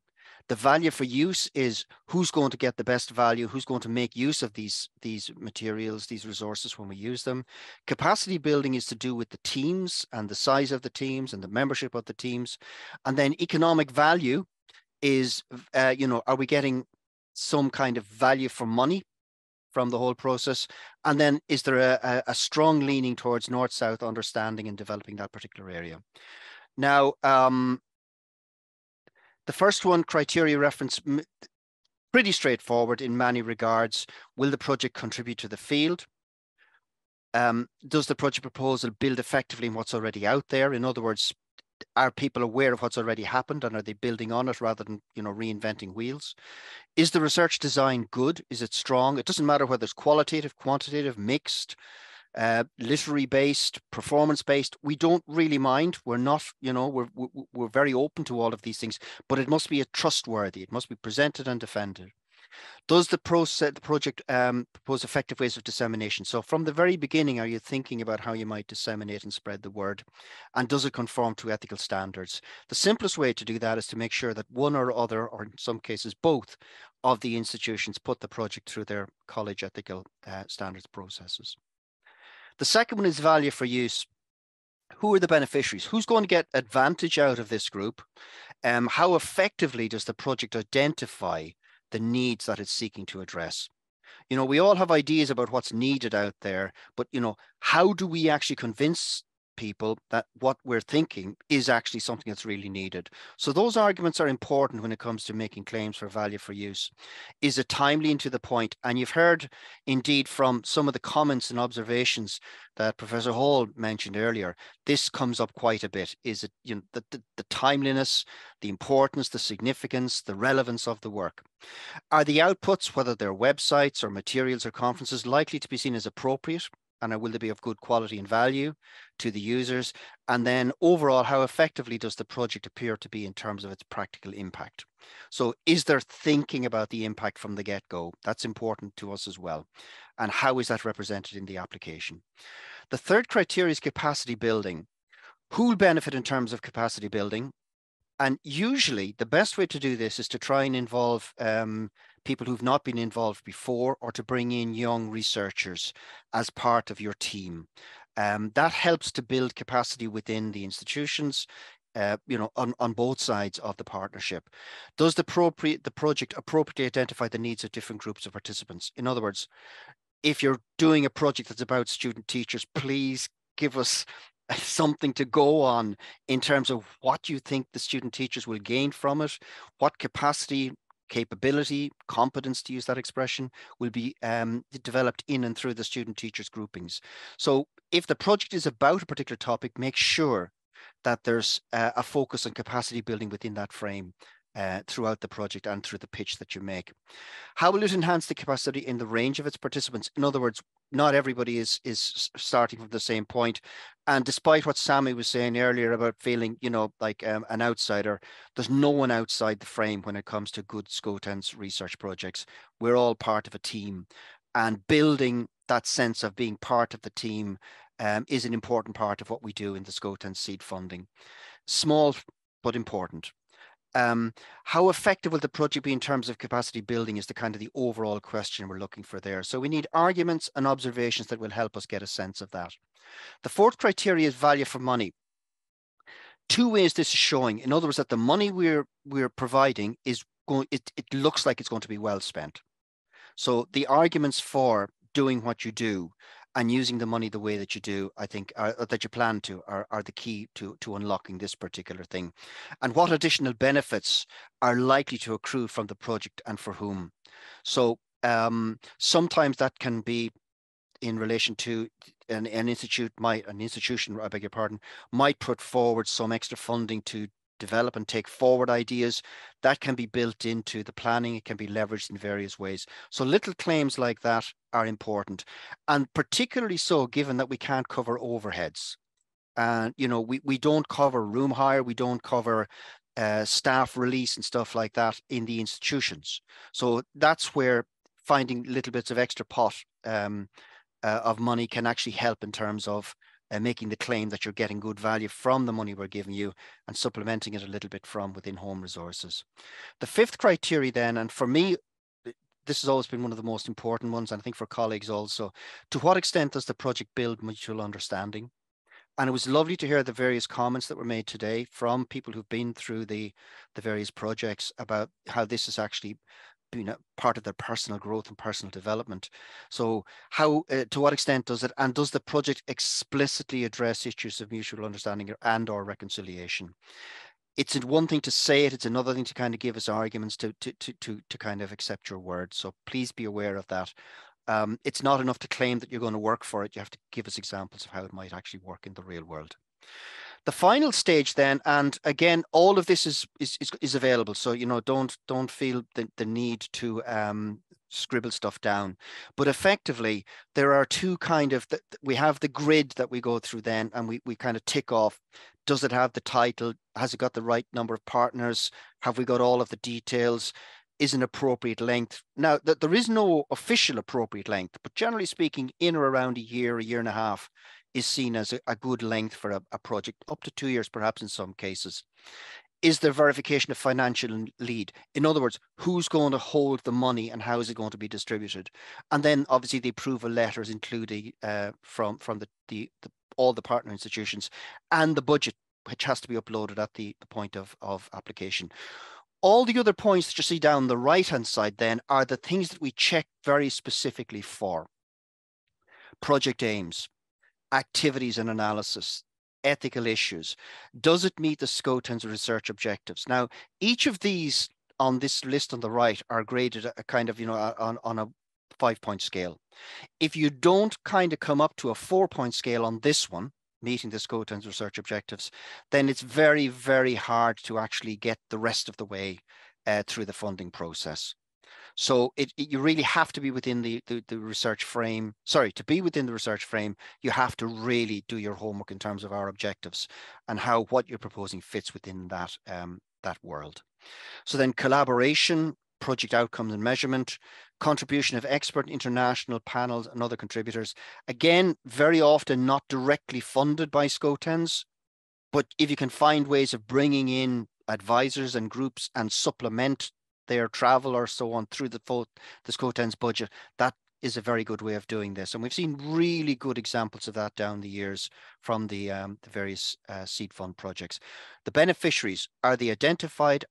The value for use is who's going to get the best value, who's going to make use of these materials, these resources when we use them. Capacity building is to do with the teams and the size of the teams and the membership of the teams. And then economic value is, are we getting some kind of value for money from the whole process? And then is there a strong leaning towards North-South understanding and developing that particular area? Now, the first one, criteria reference, pretty straightforward in many regards. Will the project contribute to the field? Does the project proposal build effectively on what's already out there? In other words, are people aware of what's already happened, and are they building on it rather than reinventing wheels? Is the research design good? Is it strong? It doesn't matter whether it's qualitative, quantitative, mixed, literary based, performance based. We don't really mind. We're not, we're very open to all of these things, but it must be trustworthy. It must be presented and defended. Does the project propose effective ways of dissemination? So from the very beginning, are you thinking about how you might disseminate and spread the word? And does it conform to ethical standards? The simplest way to do that is to make sure that one or other, or in some cases both, of the institutions put the project through their college ethical standards processes. The second one is value for use. Who are the beneficiaries? Who's going to get advantage out of this group? How effectively does the project identify the needs that it's seeking to address? We all have ideas about what's needed out there, but how do we actually convince people that what we're thinking is actually something that's really needed. So those arguments are important when it comes to making claims for value for use. Is it timely and to the point? And you've heard indeed from some of the comments and observations that Professor Hall mentioned earlier, this comes up quite a bit. Is it, you know, the timeliness, the importance, the significance, the relevance of the work? Are the outputs, whether they're websites or materials or conferences, likely to be seen as appropriate? And will they be of good quality and value to the users? And then overall, how effectively does the project appear to be in terms of its practical impact? So is there thinking about the impact from the get-go? That's important to us as well. And how is that represented in the application? The third criteria is capacity building. Who will benefit in terms of capacity building? And usually the best way to do this is to try and involve people who've not been involved before, or to bring in young researchers as part of your team. That helps to build capacity within the institutions, you know, on both sides of the partnership. Does the project appropriately identify the needs of different groups of participants? In other words, if you're doing a project that's about student teachers, please give us something to go on in terms of what you think the student teachers will gain from it, what capacity, capability, competence, to use that expression, will be developed in and through the student teachers groupings. So if the project is about a particular topic, make sure that there's a focus on capacity building within that frame throughout the project and through the pitch that you make. How will it enhance the capacity in the range of its participants? In other words, not everybody is starting from the same point. And despite what Sammy was saying earlier about feeling, you know, like an outsider, there's no one outside the frame when it comes to good SCoTENS research projects. We're all part of a team, and building that sense of being part of the team is an important part of what we do in the SCoTENS seed funding. Small, but important. How effective will the project be in terms of capacity building is the kind of the overall question we're looking for there. So we need arguments and observations that will help us get a sense of that. The fourth criteria is value for money. Two ways this is showing. In other words, that the money we're providing is going, it looks like it's going to be well spent. So the arguments for doing what you do and using the money the way that you do, I think, that you plan to, are the key to unlocking this particular thing. And what additional benefits are likely to accrue from the project and for whom? So sometimes that can be in relation to an institution, I beg your pardon, might put forward some extra funding to develop and take forward ideas that can be built into the planning. It can be leveraged in various ways. So little claims like that are important, and particularly so given that we can't cover overheads. And you know, we don't cover room hire, we don't cover staff release and stuff like that in the institutions. So that's where finding little bits of extra pot of money can actually help in terms of making the claim that you're getting good value from the money we're giving you and supplementing it a little bit from within home resources. The fifth criteria then, and for me, this has always been one of the most important ones, and I think for colleagues also, to what extent does the project build mutual understanding? And it was lovely to hear the various comments that were made today from people who've been through the various projects about how this is actually being a part of their personal growth and personal development. So how, to what extent does it, and does the project explicitly address issues of mutual understanding and or reconciliation? It's one thing to say it, it's another thing to kind of give us arguments to kind of accept your word. So please be aware of that. It's not enough to claim that you're going to work for it. You have to give us examples of how it might actually work in the real world. The final stage then, and again, all of this is available. So, you know, don't feel the need to scribble stuff down. But effectively, there are two kind of, we have the grid that we go through then, and we kind of tick off. Does it have the title? Has it got the right number of partners? Have we got all of the details? Is an appropriate length? Now, there is no official appropriate length, but generally speaking, in or around a year and a half is seen as a good length for a project, up to 2 years, perhaps in some cases. Is there verification of financial lead? In other words, who's going to hold the money and how is it going to be distributed? And then obviously the approval letters include from all the partner institutions, and the budget, which has to be uploaded at the point of application. All the other points that you see down the right-hand side then are the things that we check very specifically for. Project aims, activities and analysis, ethical issues? Does it meet the SCoTENS research objectives? Now, each of these on this list on the right are graded a kind of, on a 5-point scale. If you don't kind of come up to a 4-point scale on this one, meeting the SCoTENS research objectives, then it's very, very hard to actually get the rest of the way through the funding process. So you really have to be within the research frame. Sorry, to be within the research frame, you have to really do your homework in terms of our objectives and how what you're proposing fits within that, that world. So then collaboration, project outcomes and measurement, contribution of expert international panels and other contributors. Again, very often not directly funded by SCoTENS, but if you can find ways of bringing in advisors and groups and supplement their travel or so on through the SCoTENS budget, that is a very good way of doing this. And we've seen really good examples of that down the years from the various seed fund projects. The beneficiaries, are they identified?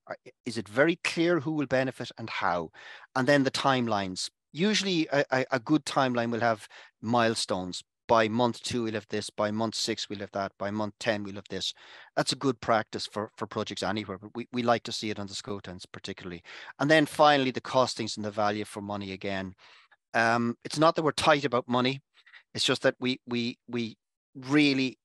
Is it very clear who will benefit and how? And then the timelines. Usually a good timeline will have milestones. By month 2, we'll have this. By month 6, we'll have that. By month 10, we'll have this. That's a good practice for projects anywhere, but we like to see it on the SCoTENS particularly. And then finally, the costings and the value for money again. It's not that we're tight about money. It's just that we really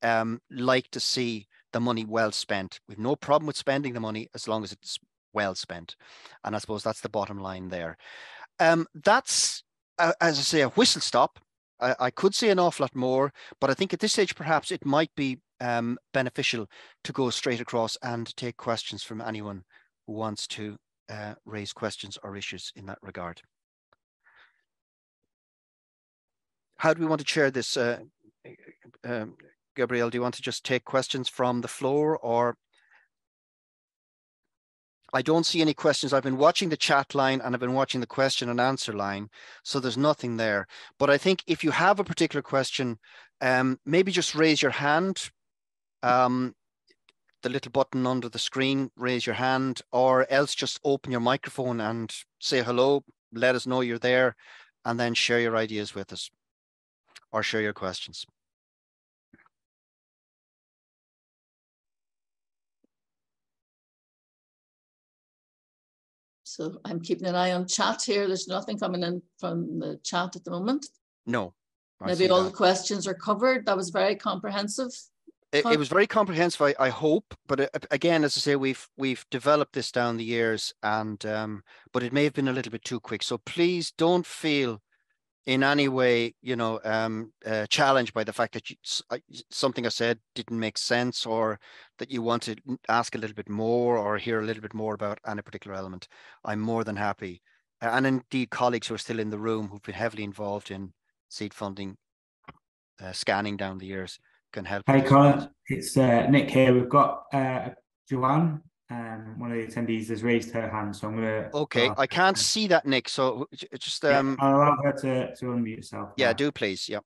like to see the money well spent. We've no problem with spending the money as long as it's well spent. And I suppose that's the bottom line there. That's, as I say, a whistle stop. I could say an awful lot more, but I think at this stage, perhaps it might be beneficial to go straight across and take questions from anyone who wants to raise questions or issues in that regard. How do we want to chair this? Gabrielle, do you want to just take questions from the floor, or? I don't see any questions. I've been watching the chat line and I've been watching the question and answer line, so there's nothing there. But I think if you have a particular question, maybe just raise your hand. The little button under the screen, raise your hand, or else just open your microphone and say hello, let us know you're there, and then share your ideas with us or share your questions. So I'm keeping an eye on chat here. There's nothing coming in from the chat at the moment. No. Maybe all the questions are covered. That was very comprehensive. It was very comprehensive, I hope. But again, as I say, we've developed this down the years, and but it may have been a little bit too quick. So please don't feel in any way, challenged by the fact that something I said didn't make sense, or that you want to ask a little bit more or hear a little bit more about any particular element. I'm more than happy. And indeed, colleagues who are still in the room who've been heavily involved in seed funding, scanning down the years, can help. Hi, Colin. It's Nick here. We've got Joanne. One of the attendees has raised her hand, so I'm going to... Okay, I can't see that, Nick, so just... I'll allow her to unmute herself. Yeah, do please, yeah.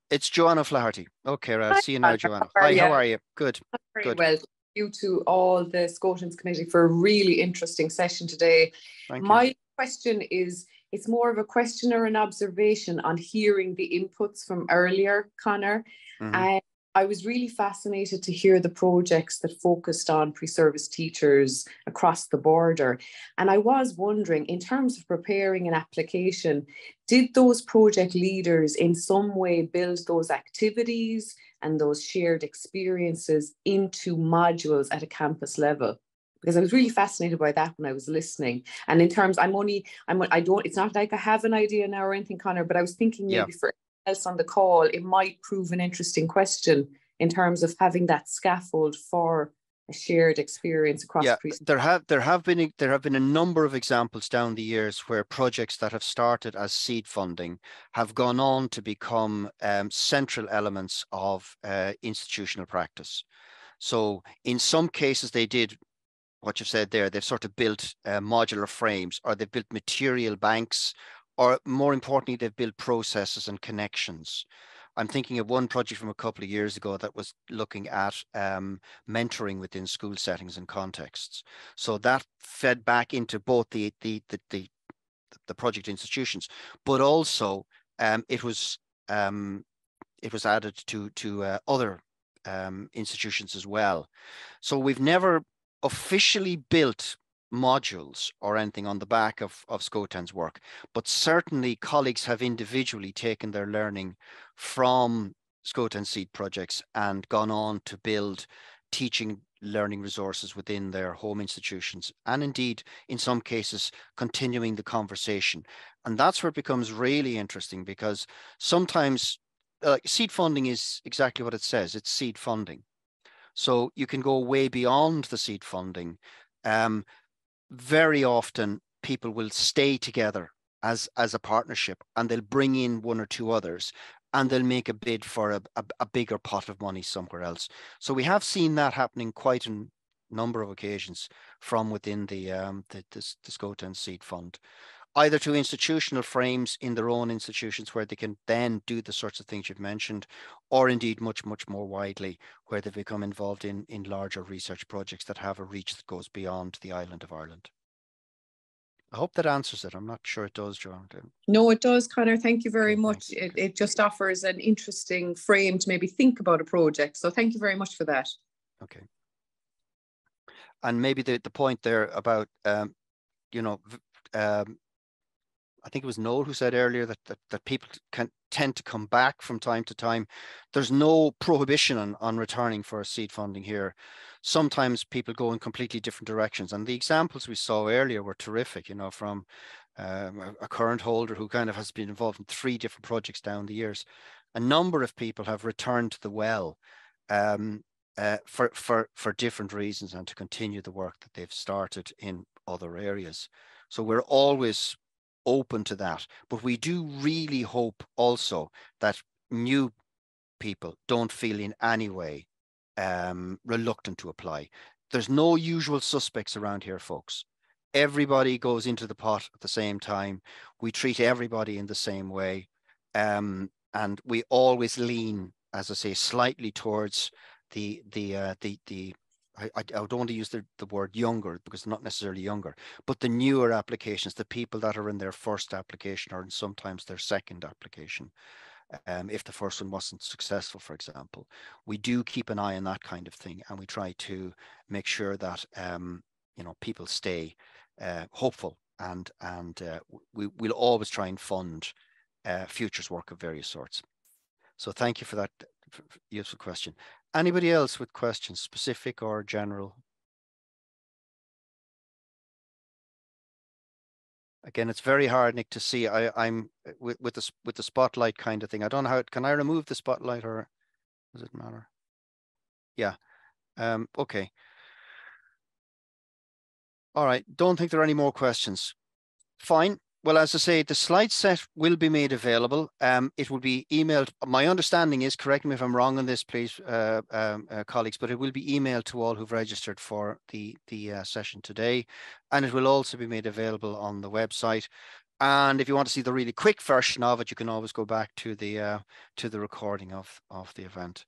It's Joanna Flaherty. Okay, right, I'll see you now, Joanna. Hi, how are you? Good. Very well. Thank you to all the SCoTENS committee for a really interesting session today. My question is, it's more of a question or an observation on hearing the inputs from earlier, Conor. And I was really fascinated to hear the projects that focused on pre-service teachers across the border. And I was wondering, in terms of preparing an application, did those project leaders in some way build those activities and those shared experiences into modules at a campus level? Because I was really fascinated by that when I was listening. And in terms, it's not like I have an idea now or anything, Conor, but I was thinking maybe for else on the call, it might prove an interesting question in terms of having that scaffold for a shared experience across. Yeah, there have been a number of examples down the years where projects that have started as seed funding have gone on to become central elements of institutional practice. So in some cases they did what you've said there. They've sort of built modular frames, or they've built material banks, or more importantly, they've built processes and connections. I'm thinking of one project from a couple of years ago that was looking at mentoring within school settings and contexts. So that fed back into both the project institutions, but also it was added to other institutions as well. So we've never officially built modules or anything on the back of SCoTENS work, but certainly colleagues have individually taken their learning from SCoTENS seed projects and gone on to build teaching learning resources within their home institutions, and indeed in some cases continuing the conversation. And that's where it becomes really interesting, because sometimes seed funding is exactly what it says, it's seed funding. So you can go way beyond the seed funding. Very often people will stay together as a partnership, and they'll bring in one or two others, and they'll make a bid for a bigger pot of money somewhere else. So we have seen that happening quite a number of occasions from within the SCoTENS seed fund, either to institutional frames in their own institutions where they can then do the sorts of things you've mentioned, or indeed much more widely where they become involved in larger research projects that have a reach that goes beyond the island of Ireland. I hope that answers it. I'm not sure it does, John. No, it does, Conor. Thank you very much. It just offers an interesting frame to maybe think about a project. So thank you very much for that. Okay. And maybe the point there about, I think it was Noel who said earlier that people can tend to come back from time to time. There's no prohibition on returning for seed funding here. Sometimes people go in completely different directions. And the examples we saw earlier were terrific, from a current holder who kind of has been involved in 3 different projects down the years. A number of people have returned to the well for different reasons and to continue the work that they've started in other areas. So we're always open to that, but we do really hope also that new people don't feel in any way reluctant to apply. There's no usual suspects around here, folks. Everybody goes into the pot at the same time. We treat everybody in the same way, and we always lean, as I say, slightly towards I don't want to use the word younger, because they're not necessarily younger, but the newer applications, the people that are in their first application or sometimes their second application, if the first one wasn't successful, for example. We do keep an eye on that kind of thing, and we try to make sure that people stay hopeful, and we'll always try and fund futures work of various sorts. So thank you for that useful question. Anybody else with questions, specific or general? Again, it's very hard, Nick, to see. I'm with the spotlight kind of thing. I don't know how. Can I remove the spotlight, or does it matter? Yeah. Okay. All right. Don't think there are any more questions. Fine. Well, as I say, the slide set will be made available. It will be emailed. My understanding is, correct me if I'm wrong on this, please, colleagues, but it will be emailed to all who've registered for the session today. And it will also be made available on the website. And if you want to see the really quick version of it, you can always go back to the recording of the event.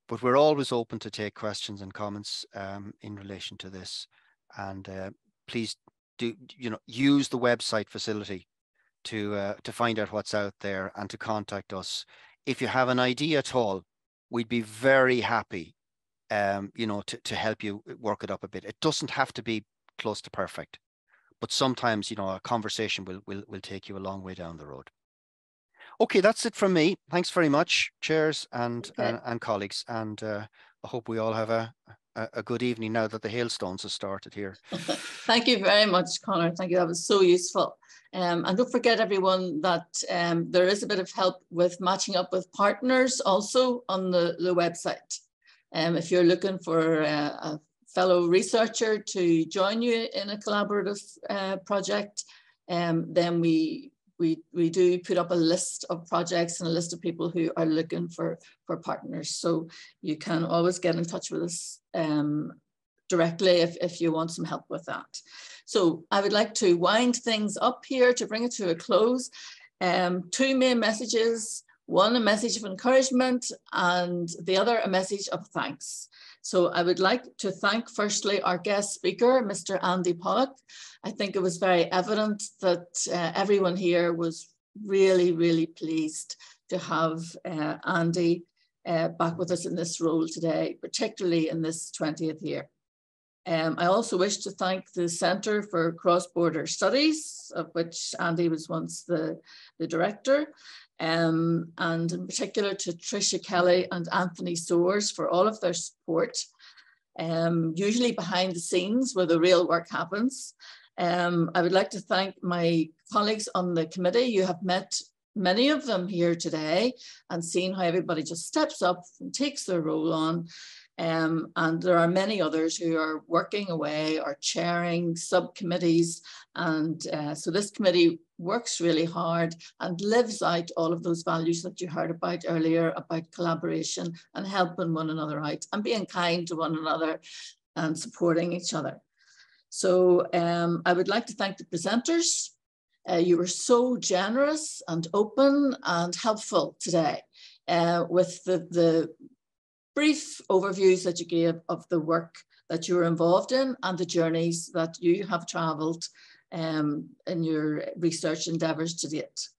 But we're always open to take questions and comments in relation to this. And please do use the website facility to find out what's out there and to contact us. If you have an idea at all, we'd be very happy to help you work it up a bit. It doesn't have to be close to perfect, but sometimes a conversation will take you a long way down the road. Okay, that's it from me. Thanks very much, chairs and colleagues, and I hope we all have a good evening now that the hailstones have started here. Thank you very much, Conor. Thank you. That was so useful. And don't forget, everyone, that there is a bit of help with matching up with partners also on the website. If you're looking for a fellow researcher to join you in a collaborative project, then we do put up a list of projects and a list of people who are looking for partners. So you can always get in touch with us directly if you want some help with that. So I would like to wind things up here to bring it to a close. 2 main messages, one a message of encouragement and the other a message of thanks. So I would like to thank firstly our guest speaker, Mr. Andy Pollak. I think it was very evident that everyone here was really, really pleased to have Andy back with us in this role today, particularly in this 20th year. I also wish to thank the Centre for Cross-Border Studies, of which Andy was once the director, and in particular to Tricia Kelly and Anthony Soares for all of their support, usually behind the scenes where the real work happens. I would like to thank my colleagues on the committee. You have met many of them here today and seen how everybody just steps up and takes their role on. And there are many others who are working away or chairing subcommittees. And so this committee works really hard and lives out all of those values that you heard about earlier, about collaboration and helping one another out and being kind to one another and supporting each other. So I would like to thank the presenters. You were so generous and open and helpful today with the brief overviews that you gave of the work that you were involved in and the journeys that you have travelled in your research endeavours to date.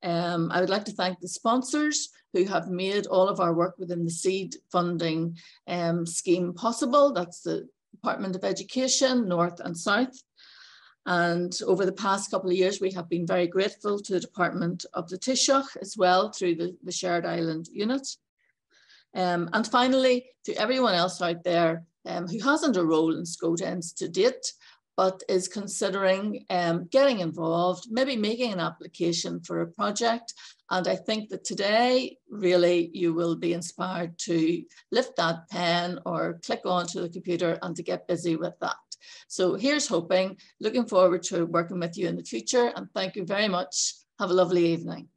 I would like to thank the sponsors who have made all of our work within the seed funding scheme possible. That's the Department of Education, North and South. And over the past couple of years, we have been very grateful to the Department of the Taoiseach as well through the Shared Island Unit. And finally, to everyone else out there who hasn't a role in SCoTENS to date, but is considering getting involved, maybe making an application for a project. And I think that today, really, you will be inspired to lift that pen or click onto the computer and to get busy with that. So here's hoping, looking forward to working with you in the future. And thank you very much. Have a lovely evening.